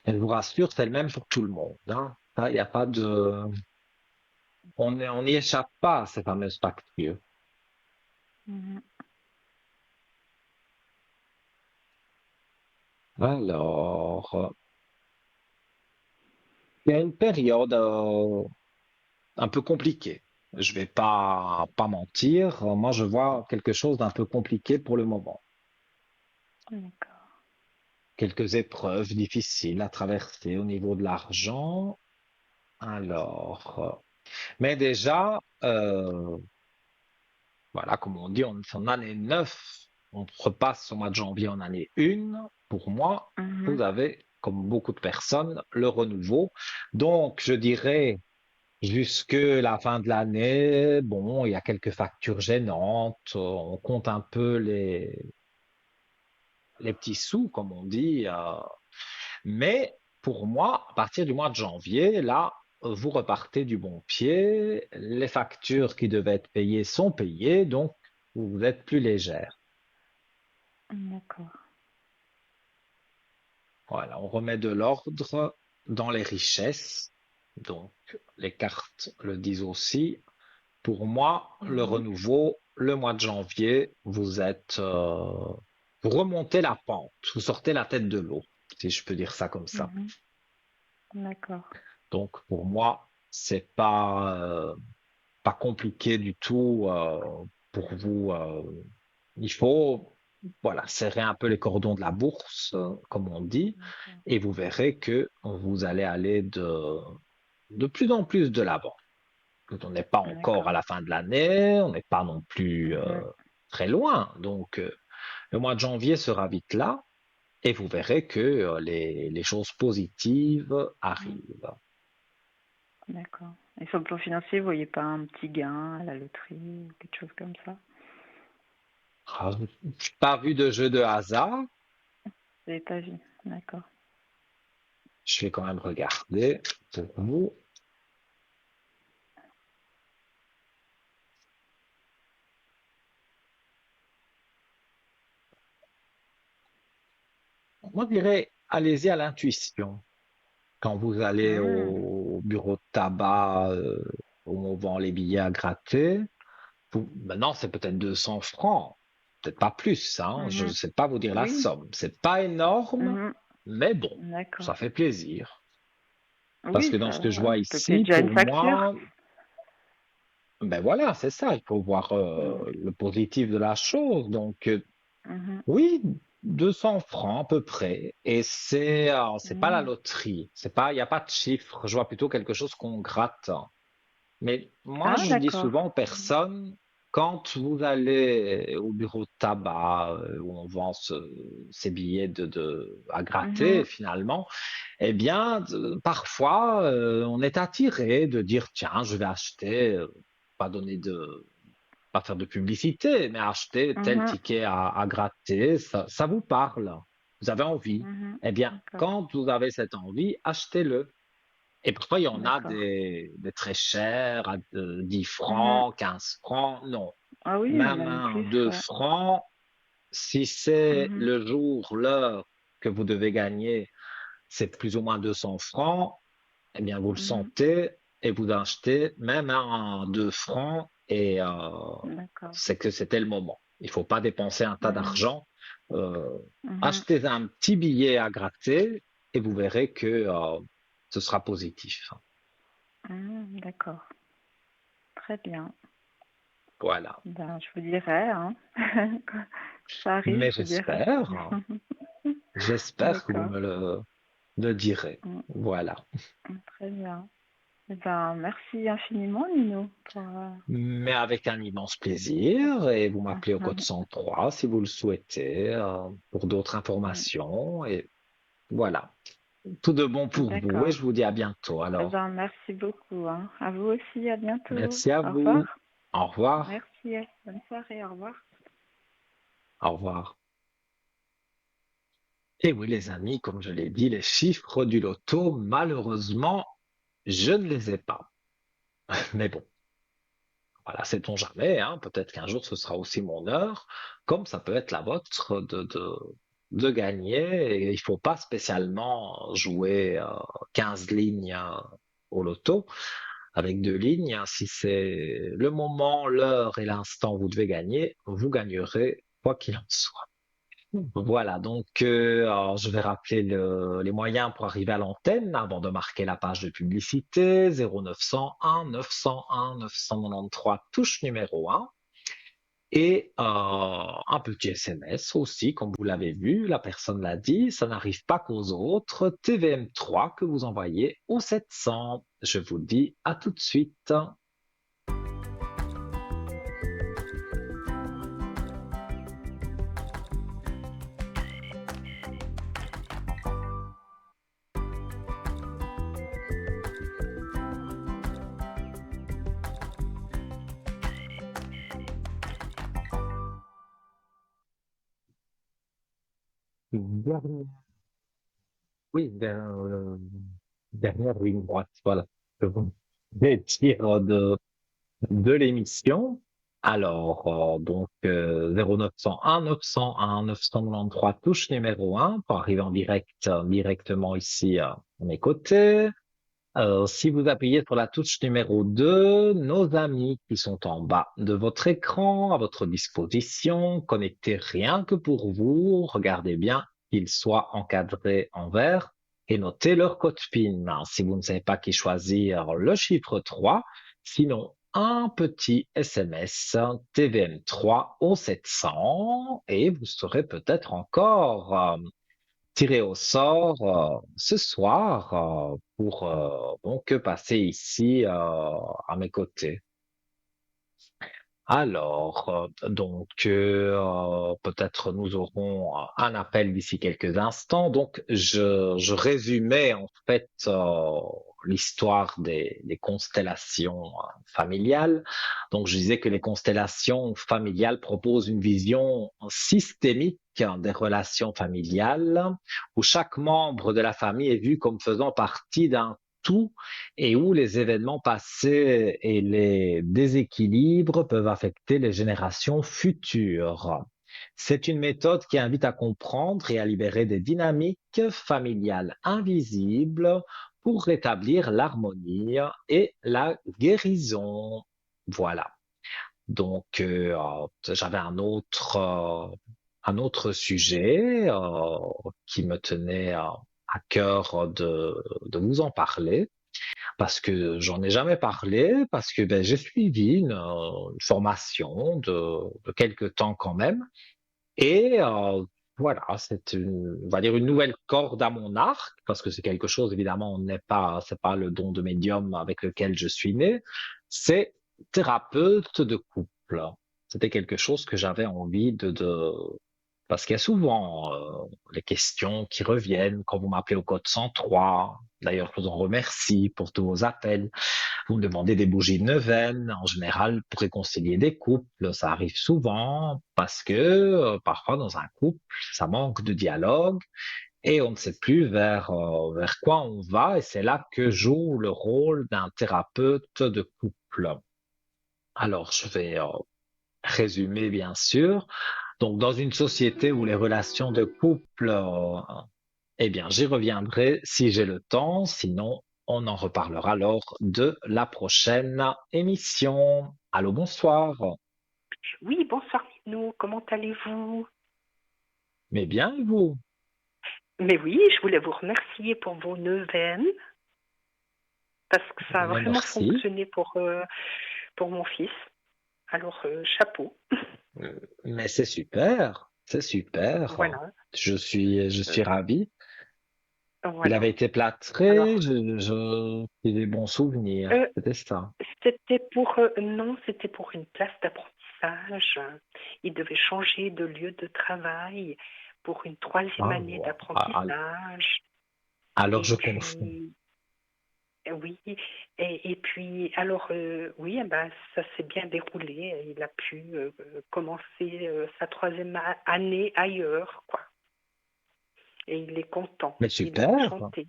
Et je vous rassure, c'est le même pour tout le monde, hein. Ça, il n'y a pas de, on n'y échappe pas à ces fameuses factures. Mhm. Alors, il y a une période un peu compliquée. Je vais pas mentir. Moi, je vois quelque chose d'un peu compliqué pour le moment. D'accord. Quelques épreuves difficiles à traverser au niveau de l'argent. Alors, mais déjà, voilà, comme on dit, on est en année 9, on repasse au mois de janvier en année 1. Pour moi, Mhm. vous avez, comme beaucoup de personnes, le renouveau. Donc, je dirais, jusque la fin de l'année, bon, il y a quelques factures gênantes, on compte un peu les petits sous, comme on dit. Mais pour moi, à partir du mois de janvier, là, vous repartez du bon pied. Les factures qui devaient être payées sont payées, donc vous êtes plus légère. D'accord. Voilà, on remet de l'ordre dans les richesses. Donc, les cartes le disent aussi. Pour moi, le Oui. renouveau, le mois de janvier, vous remontez la pente, vous sortez la tête de l'eau, si je peux dire ça comme ça. Mhm. D'accord. Donc, pour moi, c'est pas compliqué du tout pour vous. Il faut, voilà, serrer un peu les cordons de la bourse, comme on dit, D'accord. et vous verrez que vous allez aller de plus en plus de l'avant. On n'est pas encore D'accord. à la fin de l'année, on n'est pas non plus Mhm. très loin. Donc, le mois de janvier sera vite là, et vous verrez que les choses positives Mhm. arrivent. D'accord. Et sur le plan financier, vous voyez pas un petit gain à la loterie ou quelque chose comme ça? Ah, pas vu de jeu de hasard. Vous n'avez pas vu? D'accord. Je vais quand même regarder pour vous. Moi, je dirais, allez-y à l'intuition. Quand vous allez Mhm. au bureau de tabac où on vend les billets à gratter, maintenant c'est peut-être 200 francs, peut-être pas plus, hein, je ne Mhm. sais pas vous dire la Oui. somme. C'est pas énorme, Mhm. mais bon, D'accord. ça fait plaisir. Parce Oui, que dans ce ça, que je vois on peut payer ici, déjà une pour facture. moi, ben voilà, c'est ça, il faut voir Mhm. le positif de la chose. Donc, Mhm. oui, 200 francs à peu près. Et c'est pas la Mhm. loterie. Il y a pas de chiffre. Je vois plutôt quelque chose qu'on gratte. Mais moi, Ah, je dis d'accord. souvent aux personnes, quand vous allez au bureau de tabac où on vend ces billets à gratter Mhm. finalement, eh bien, parfois, on est attiré de dire, tiens, je vais acheter, pas donner pas faire de publicité, mais acheter tel Mhm. ticket à gratter, ça vous parle. Vous avez envie. Mhm. Eh bien, D'accord. quand vous avez cette envie, achetez-le. Et parfois, il y en a D'accord. des très chers, à 10 Mhm. francs, 15 francs. Non. Ah oui, même même plus, 2 ouais. francs, si c'est Mhm, le jour, l'heure que vous devez gagner, c'est plus ou moins 200 francs, eh bien, vous le mhm. sentez et vous achetez même à 2 francs et D'accord. c'est que c'était le moment. Il faut pas dépenser un tas Mhm, d'argent. Euh, mhm, Achetez un petit billet à gratter et vous verrez que ce sera positif. d'accord. Très bien. Voilà. Ben, je vous dirai, hein. Quand ça arrive, Mais je vous dirai. j'espère que vous D'accord. me le direz. Mm, Voilà. très bien. Eh ben, merci infiniment, Nino, pour Mais avec un immense plaisir, et vous m'appelez au code Mhm, 103 si vous le souhaitez, pour d'autres mhm. informations. Et voilà. Tout de bon pour vous et D'accord. je vous dis à bientôt. Eh Alors, ben, merci beaucoup, hein. À vous aussi, à bientôt. merci à Au vous. revoir. Au revoir. Merci. Bonne soirée, au revoir. Au revoir. Et oui, les amis, comme je l'ai dit, les chiffres du loto, malheureusement, je ne les ai pas. Mais bon, voilà, sait-on jamais, hein, peut-être qu'un jour ce sera aussi mon heure, comme ça peut être la vôtre de gagner. Et il faut pas spécialement jouer 15 lignes au loto avec 2 lignes. Si c'est le moment, l'heure et l'instant où vous devez gagner, vous gagnerez quoi qu'il en soit. Voilà, donc alors, je vais rappeler les moyens pour arriver à l'antenne avant de marquer la page de publicité. 0901 901 993 touche numéro 1 et un petit SMS aussi, comme vous l'avez vu, la personne l'a dit, ça n'arrive pas qu'aux autres. TVM3 que vous envoyez au 700. Je vous dis à tout de suite. Dernière, oui, dernière ligne droite, voilà. Je vous vais dire de l'émission. Alors, donc 0901 901 993 touche numéro 1 pour arriver en direct directement ici à mes côtés. Si vous appuyez sur la touche numéro 2, nos amis qui sont en bas de votre écran, à votre disposition, connectés rien que pour vous, regardez bien qu'ils soient encadrés en vert et notez leur code PIN. Si vous ne savez pas qui choisir, le chiffre 3, sinon un petit SMS TVM3 au 700 et vous serez peut-être encore tiré au sort ce soir pour donc passer ici à mes côtés. Alors, donc, peut-être nous aurons un appel d'ici quelques instants. Donc, je résumais en fait l'histoire des constellations familiales. Donc, je disais que les constellations familiales proposent une vision systémique des relations familiales, où chaque membre de la famille est vu comme faisant partie d'un tout et où les événements passés et les déséquilibres peuvent affecter les générations futures. C'est une méthode qui invite à comprendre et à libérer des dynamiques familiales invisibles pour rétablir l'harmonie et la guérison. Voilà. Donc, j'avais un autre sujet qui me tenait à cœur de vous en parler parce que j'en ai jamais parlé, parce que ben, j'ai suivi une formation de quelques temps quand même. Et voilà, on va dire une nouvelle corde à mon arc, parce que c'est quelque chose, évidemment, c'est pas le don de médium avec lequel je suis né, c'est thérapeute de couple. C'était quelque chose que j'avais envie parce qu'il y a souvent les questions qui reviennent quand vous m'appelez au code 103. D'ailleurs, je vous en remercie pour tous vos appels. Vous me demandez des bougies de neuvaine, en général, pour réconcilier des couples. Ça arrive souvent parce que parfois dans un couple, ça manque de dialogue et on ne sait plus vers quoi on va. Et c'est là que joue le rôle d'un thérapeute de couple. Alors, je vais résumé, bien sûr. Donc, dans une société où les relations de couple, eh bien, j'y reviendrai si j'ai le temps. Sinon, on en reparlera lors de la prochaine émission. Allô, bonsoir. Oui, bonsoir Minou, comment allez-vous? Mais bien, et vous? Mais oui, je voulais vous remercier pour vos neuvaines, parce que ça a Mais vraiment merci. fonctionné pour mon fils. Alors, chapeau. Mais c'est super. C'est super. Voilà, Je suis euh, ravi. Il voilà. avait été plâtré. Alors, J'ai des bons souvenirs. euh, C'était ça. non, c'était pour une classe d'apprentissage. Il devait changer de lieu de travail pour une troisième Ah, année bon. Ah, d'apprentissage. alors Et je confonds. puis, oui, et puis alors oui, eh ben, ça s'est bien déroulé. Il a pu commencer sa troisième année ailleurs, quoi. Et il est content. Mais Il est super. enchanté.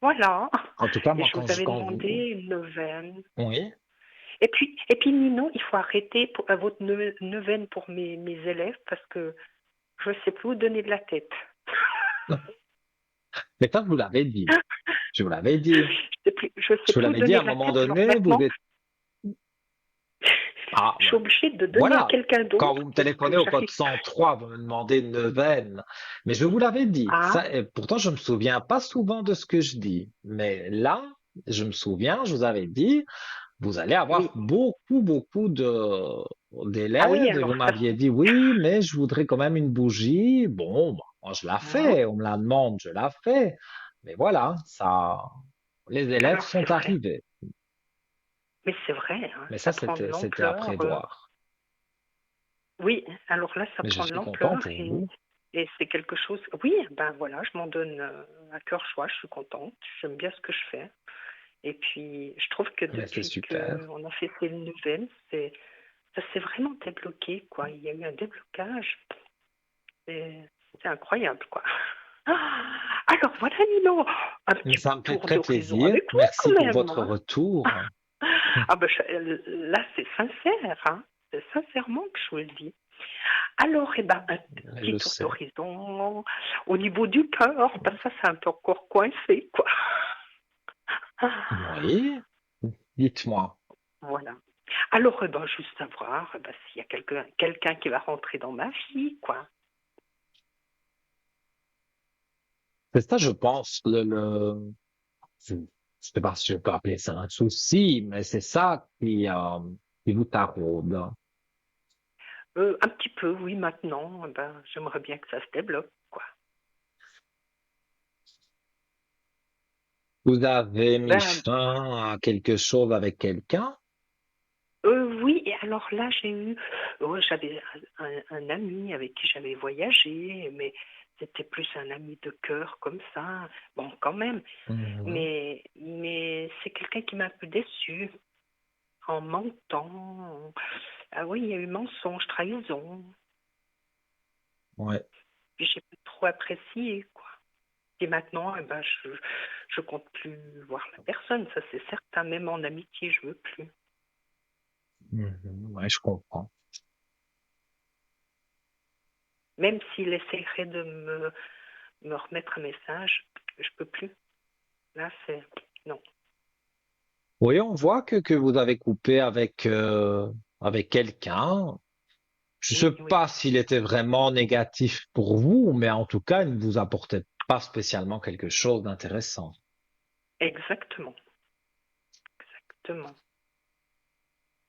Voilà. En tout cas, Et moi, je vous avais demandé une neuvaine. oui. Et puis Nino, il faut arrêter votre neuvaine pour mes élèves parce que je ne sais plus où donner de la tête. Mais ça, je vous l'avais dit. Je vous l'avais dit. Je sais Je vous plus où l'avais dit donner à un de la moment tête. Alors donné, vous maintenant, êtes. Ah, je suis obligée de donner à voilà. quelqu'un Quand d'autre vous me parce téléphonez que au code j'arrive. 103, vous me demandez une neuvaine. Mais je vous l'avais dit. Ah, Ça, et pourtant, je me souviens pas souvent de ce que je dis. Mais là, je me souviens, je vous avais dit, vous allez avoir oui. beaucoup, beaucoup Ah oui, d'élèves. Et alors vous ça. m'aviez dit, oui, mais je voudrais quand même une bougie. Bon, bah, moi, je la Hein. fais. On me la demande, je la fais. Mais voilà, ça, les élèves Alors c'est sont vrai. arrivés. Mais c'est vrai, hein, Mais ça ça, prend de c'était à l'ampleur. prévoir. Oui, alors là, ça Mais je prend de suis content l'ampleur pour et, vous. et c'est quelque chose. Oui, ben voilà, je m'en donne à cœur joie, je suis contente, j'aime bien ce que je fais. Et puis, je trouve que Mais c'est depuis super. qu'on a fait ces nouvelles, ça s'est vraiment débloqué, quoi. Il y a eu un déblocage. C'est incroyable, quoi. Ah, alors voilà, Nino, un Mais petit ça me fait tour très d'horizon plaisir. avec vous Merci quand pour même, votre hein. retour. Ah ben, là, c'est sincère, hein. C'est sincèrement que je vous le dis. Alors, eh ben, un Mais petit je tour sais. d'horizon au niveau du cœur, ben ça, c'est un peu encore coincé, quoi. Oui, dites-moi. Voilà. Alors, eh ben, juste savoir eh ben, s'il y a quelqu'un qui va rentrer dans ma vie, quoi. C'est ça, je pense, je ne sais pas si je peux appeler ça un souci, mais c'est ça qui vous taraude. Un petit peu, oui, maintenant, eh ben, j'aimerais bien que ça se débloque, quoi. Vous avez mis Ben, fin à quelque chose avec quelqu'un? oui, et alors là, j'avais un ami avec qui j'avais voyagé, mais c'était plus un ami de cœur comme ça. Bon, quand même, Mhm. mais c'est quelqu'un qui m'a un peu déçue en mentant. Ah oui, il y a eu mensonge, trahison. Ouais. Puis j'ai pas trop apprécié, quoi. Et maintenant, eh ben, je compte plus voir la personne, ça c'est certain. Même en amitié, je veux plus. Mhm. Ouais, je comprends. Même s'il essaierait de me remettre un message, je peux plus. Là, c'est non. Oui, on voit que vous avez coupé avec quelqu'un. Je ne sais Oui, oui, pas s'il était vraiment négatif pour vous, mais en tout cas, il ne vous apportait pas spécialement quelque chose d'intéressant. exactement, exactement.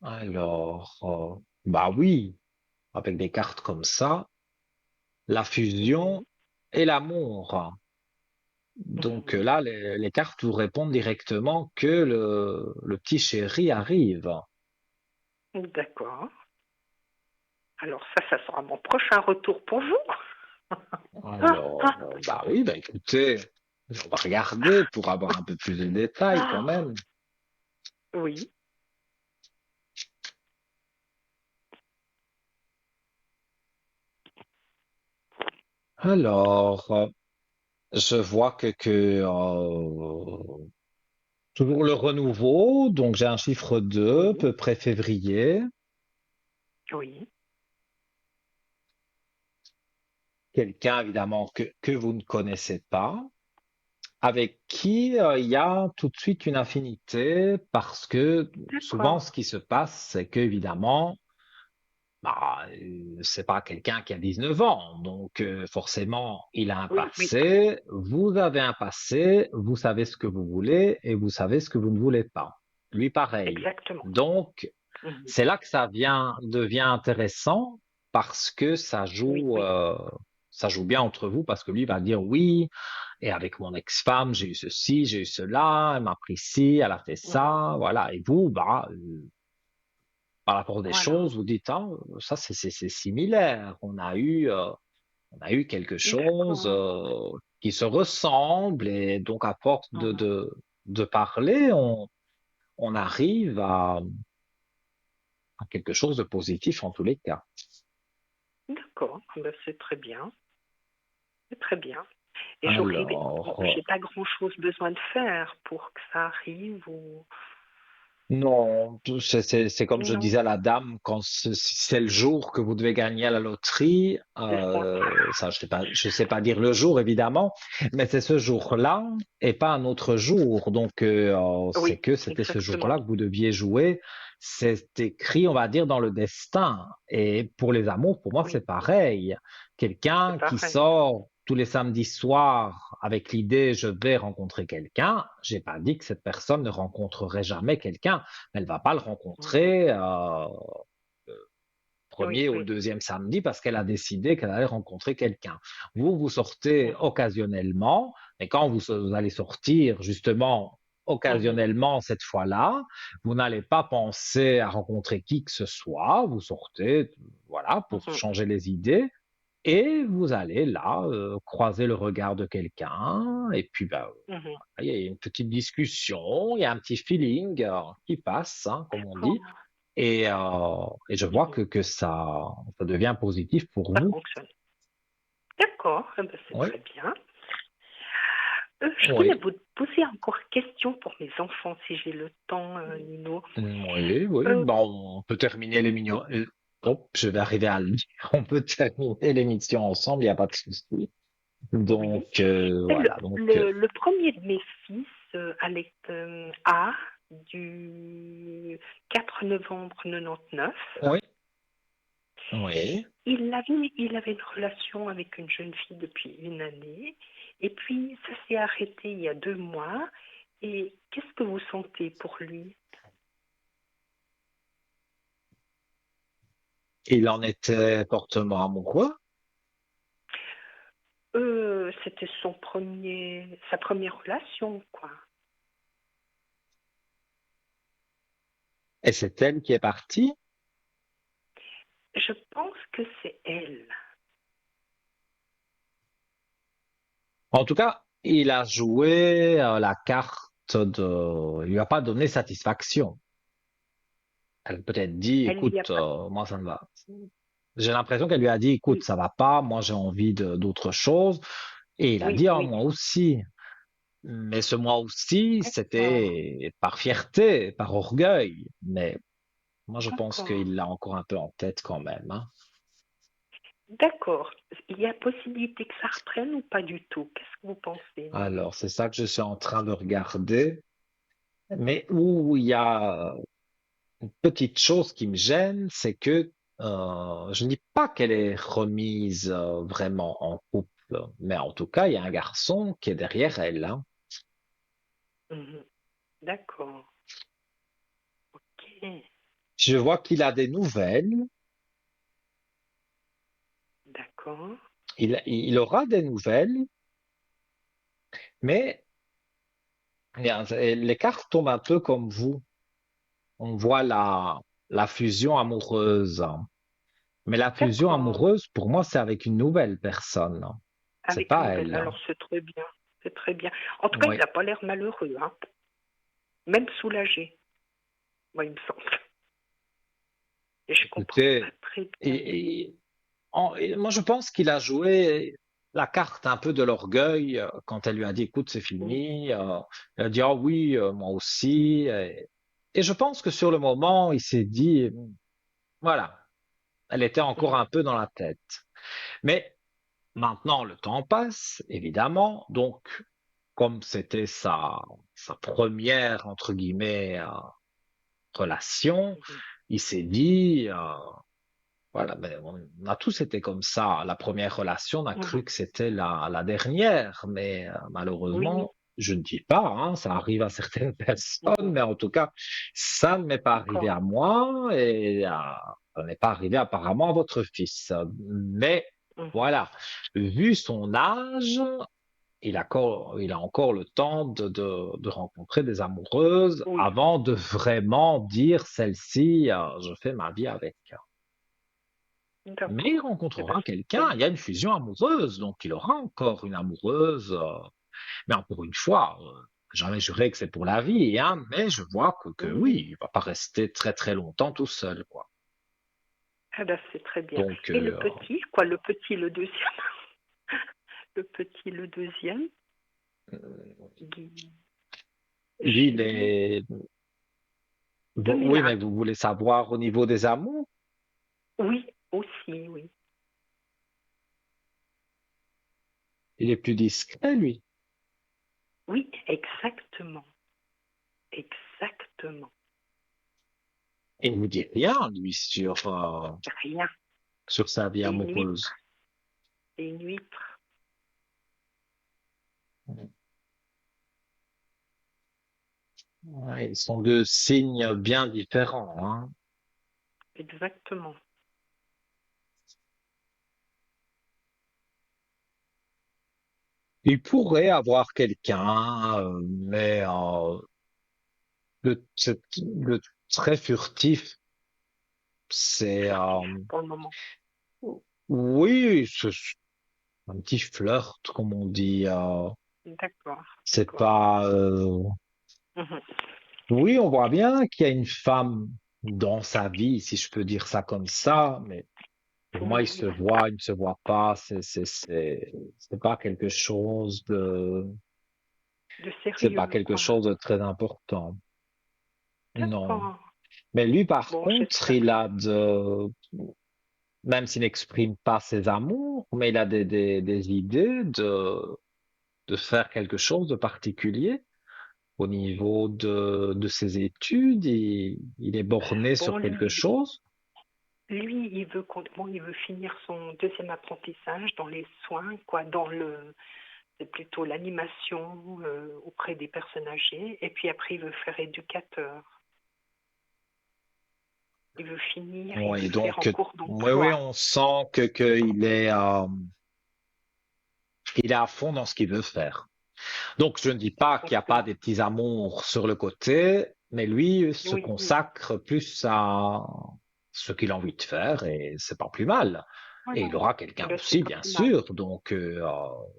Alors, bah oui, avec des cartes comme ça, la fusion Mhm, et l'amour. Donc mhm. là, les cartes vous répondent directement que le petit chéri arrive. D'accord. Alors ça sera mon prochain retour pour vous. Alors, bah oui, bah écoutez, on va regarder pour avoir un peu plus de détails quand même. Oui. Alors, je vois toujours le renouveau, donc j'ai un chiffre 2, Oui, peu près février. Oui, Quelqu'un évidemment que vous ne connaissez pas, avec qui il y a tout de suite une affinité, parce que souvent d'accord. ce qui se passe, c'est qu'évidemment, bah, c'est pas quelqu'un qui a 19 ans, donc forcément, il a un Oui, oui, passé, vous avez un passé, vous savez ce que vous voulez et vous savez ce que vous ne voulez pas. Lui, pareil. exactement. Donc, Mhm. c'est là que devient intéressant parce que Oui, oui. ça joue bien entre vous parce que lui va dire oui, et avec mon ex-femme, j'ai eu ceci, j'ai eu cela, elle m'a pris ci, elle a fait Mhm. ça, voilà. Et vous, bah, par rapport des Voilà. choses, vous dites, ah, ça c'est similaire. On a eu quelque chose D'accord. qui se ressemble et donc à force Mhm. de parler, on arrive à quelque chose de positif en tous les cas. D'accord. Ah ben, c'est très bien. C'est très bien. Et Alors, j'ai pas grand-chose besoin de faire pour que ça arrive ou non, c'est comme je non. disais à la dame, quand c'est le jour que vous devez gagner à la loterie, C'est ça. ça je sais pas dire le jour évidemment, mais c'est ce jour-là et pas un autre jour. Donc c'est Oui, que c'était ce exactement. jour-là que vous deviez jouer. C'est écrit, on va dire, dans le destin. Et pour les amours, pour moi, Oui, c'est pareil. c'est Quelqu'un qui pareil. sort tous les samedis soirs avec l'idée je vais rencontrer quelqu'un, j'ai pas dit que cette personne ne rencontrerait jamais quelqu'un. Elle va pas le Mhm. rencontrer le Oui, premier ou le oui. deuxième samedi parce qu'elle a décidé qu'elle allait rencontrer quelqu'un. Vous, vous sortez Mhm. occasionnellement, et quand vous allez sortir justement Mhm. occasionnellement cette fois-là, vous n'allez pas penser à rencontrer qui que ce soit. Vous sortez, voilà, pour Mhm. changer les idées. Et vous allez là croiser le regard de quelqu'un, et puis ben, Mhm. il y a une petite discussion, il y a un petit feeling qui passe, hein, comme on dit, D'accord. et je vois Mhm. que ça devient positif pour Ça vous. fonctionne. D'accord. Eh ben, c'est Oui, très bien. Je voulais oui, vous poser encore question pour mes enfants, si j'ai le temps, Nino. oui, oui. Euh, Bon, on peut terminer l'émission. Hop, je vais arriver à le dire. On peut terminer l'émission ensemble, il n'y a pas de souci. oui. Donc, Et voilà. le premier de mes fils, A, du 4 novembre 99, Oui, oui. il avait une relation avec une jeune fille depuis une année. Et puis, ça s'est arrêté il y a 2 mois. Et qu'est-ce que vous sentez pour lui? Il en était fortement amoureux. C'était sa première relation, quoi. Et c'est elle qui est partie. Je pense que c'est elle. En tout cas, il a joué la carte il lui a pas donné satisfaction. Elle a peut-être dit, Elle lui a écoute, pas. moi ça ne va. J'ai l'impression qu'elle lui a dit, écoute, Oui, ça va pas, moi j'ai envie d'autre chose. Et il a oui, dit, ah, oui. moi aussi. Mais ce moi aussi, D'accord, c'était par fierté, par orgueil. Mais moi, je pense d'accord, qu'il l'a encore un peu en tête quand même, hein. d'accord. Il y a possibilité que ça reprenne ou pas du tout? Qu'est-ce que vous pensez, Nino? Alors, c'est ça que je suis en train de regarder. Mais où il y a une petite chose qui me gêne, c'est que je ne dis pas qu'elle est remise vraiment en couple, mais en tout cas, il y a un garçon qui est derrière elle, hein. Mhm. D'accord, ok, Je vois qu'il a des nouvelles, d'accord, il aura des nouvelles, mais bien, les cartes tombent un peu comme vous. On voit la fusion amoureuse. Mais la fusion d'accord. amoureuse, pour moi, c'est avec une nouvelle personne. C'est Avec une pas nouvelle. elle. Alors, c'est très bien, c'est très bien. En tout cas, il Oui. n'a pas l'air malheureux, hein. Même soulagé, moi, il me semble. Et je comprends pas Écoutez, très bien. et, et moi, je pense qu'il a joué la carte un peu de l'orgueil quand elle lui a dit, écoute, c'est Mhm. fini. Elle a dit, ah oui, moi aussi. Et je pense que sur le moment, il s'est dit, voilà. elle était encore Mhm. un peu dans la tête. Mais maintenant, le temps passe, évidemment. Donc, comme c'était sa première, entre guillemets, relation, Mhm. il s'est dit, voilà, mais on a tous été comme ça. La première relation, on a Mhm. cru que c'était la dernière, mais Oui. malheureusement, je ne dis pas, hein, ça arrive à certaines personnes, Mhm. mais en tout cas, ça ne m'est pas arrivé à D'accord. moi et ça n'est pas arrivé apparemment à votre fils. Mais Mhm. voilà, vu son âge, il a encore le temps de rencontrer des amoureuses Oui. avant de vraiment dire celle-ci, je fais ma vie avec. Mais il D'accord. Eh ben, rencontrera c'est quelqu'un, très il y a une fusion amoureuse, donc il aura encore une amoureuse. Mais encore une fois, jamais juré que c'est pour la vie, hein, mais je vois que bien. oui, il va pas rester très très longtemps tout seul, quoi. Ah ben, c'est très bien. Donc, Et le petit, quoi, le petit, le deuxième, le petit, le deuxième, Guy, lui, il Gilles, est... Bon, oui, mais Dominique. vous voulez savoir au niveau des amours, Oui, aussi, oui. il est plus discret, lui. Oui, exactement. Exactement. Il ne vous dit rien, lui, Rien. sur sa vie C'est une amoureuse. huître. C'est une huître. Ouais, ils sont deux signes bien différents, hein. Exactement. Il pourrait avoir quelqu'un, mais le très furtif, c'est Furtif pour le moment. oui, c'est un petit flirt, comme on dit. D'accord, C'est d'accord. pas. Mhm. Oui, on voit bien qu'il y a une femme dans sa vie, si je peux dire ça comme ça, mais pour moi, Oui, il ne se voit pas. C'est pas quelque chose de c'est pas sérieux, quelque quoi. chose de très important. Non. D'accord. Mais lui, par Bon, contre, j'espère. il a même s'il n'exprime pas ses amours, mais il a des idées de faire quelque chose de particulier au niveau de ses études. Il est borné Bon, sur quelque chose. lui, il veut finir son deuxième apprentissage dans les soins, quoi, c'est plutôt l'animation auprès des personnes âgées. Et puis après, il veut faire éducateur. Il veut finir et Oui, le faire en donc, cours oui, oui, d'emploi. on sent il est à fond dans ce qu'il veut faire. Donc, je ne dis pas qu'il n'y a pas Exactement. des petits amours sur le côté, mais lui se Oui, oui. consacre plus à ce qu'il a envie de faire et c'est pas plus mal. Et Voilà. il aura Eh quelqu'un ben, c'est aussi, pas bien plus mal. sûr. Donc,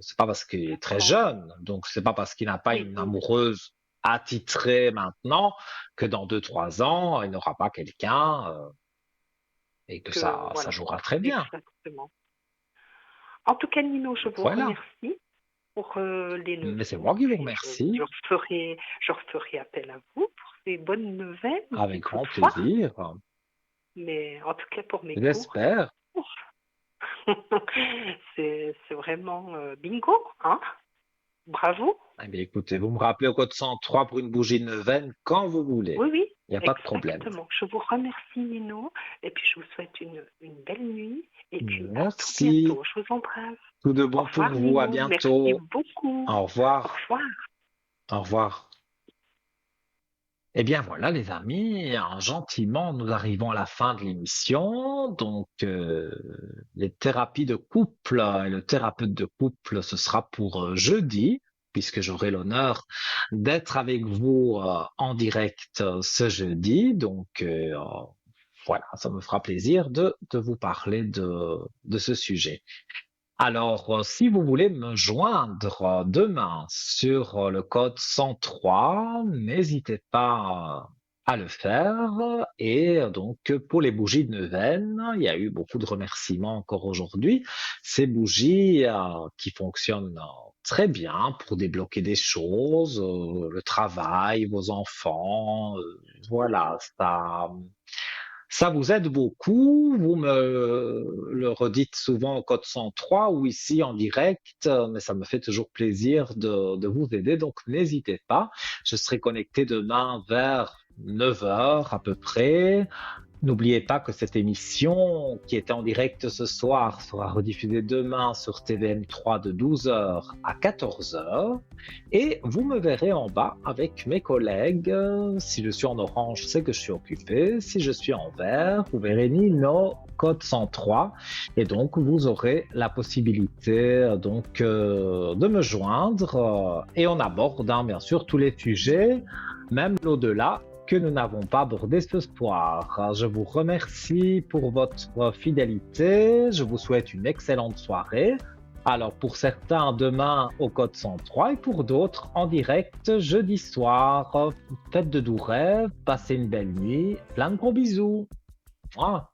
c'est pas parce qu'il est très D'accord. jeune, donc c'est pas parce qu'il n'a pas Oui, une oui. amoureuse attitrée maintenant que dans 2, 3 ans, il n'aura pas quelqu'un et que ça Voilà. jouera très bien. Exactement. En tout cas, Nino, je vous Voilà. remercie pour les Mais c'est nouvelles. moi qui vous Puis remercie. je referai appel à vous pour ces bonnes nouvelles, si Avec grand toutefois. plaisir. Mais en tout cas, pour mes cours, J'espère. c'est vraiment bingo, hein? Bravo. Eh bien, écoutez, vous me rappelez au code 103 pour une bougie de neuvaine quand vous voulez. Oui, oui, Il n'y a pas de problème. exactement. Je vous remercie, Nino. Et puis, je vous souhaite une belle nuit. Et puis, à tout Merci. bientôt. Je vous embrasse. Tout de Au bon pour revoir, vous. À Nino. Merci bientôt. beaucoup. Au Au revoir. revoir. Au revoir. Eh bien voilà les amis, gentiment nous arrivons à la fin de l'émission. Donc les thérapies de couple et le thérapeute de couple, ce sera pour jeudi, puisque j'aurai l'honneur d'être avec vous en direct ce jeudi. Donc voilà, ça me fera plaisir de vous parler de ce sujet. Alors, si vous voulez me joindre demain sur le code 103, n'hésitez pas à le faire. Et donc, pour les bougies de neuvaine, il y a eu beaucoup de remerciements encore aujourd'hui. Ces bougies qui fonctionnent très bien pour débloquer des choses, le travail, vos enfants, voilà, Ça vous aide beaucoup, vous me le redites souvent au code 103 ou ici en direct, mais ça me fait toujours plaisir de vous aider, donc n'hésitez pas. Je serai connecté demain vers 9 heures à peu près. N'oubliez pas que cette émission qui était en direct ce soir sera rediffusée demain sur TVM3 de 12 heures à 14 heures. Et vous me verrez en bas avec mes collègues. Si je suis en orange, c'est que je suis occupé. Si je suis en vert, vous verrez Nino, code 103. Et donc, vous aurez la possibilité de me joindre. Et on aborde bien sûr tous les sujets, même l'au-delà que nous n'avons pas abordé ce soir. Je vous remercie pour votre fidélité. Je vous souhaite une excellente soirée. Alors pour certains, demain au code 103 et pour d'autres, en direct jeudi soir. Faites de doux rêves, passez une belle nuit. Plein de gros bisous. Au revoir.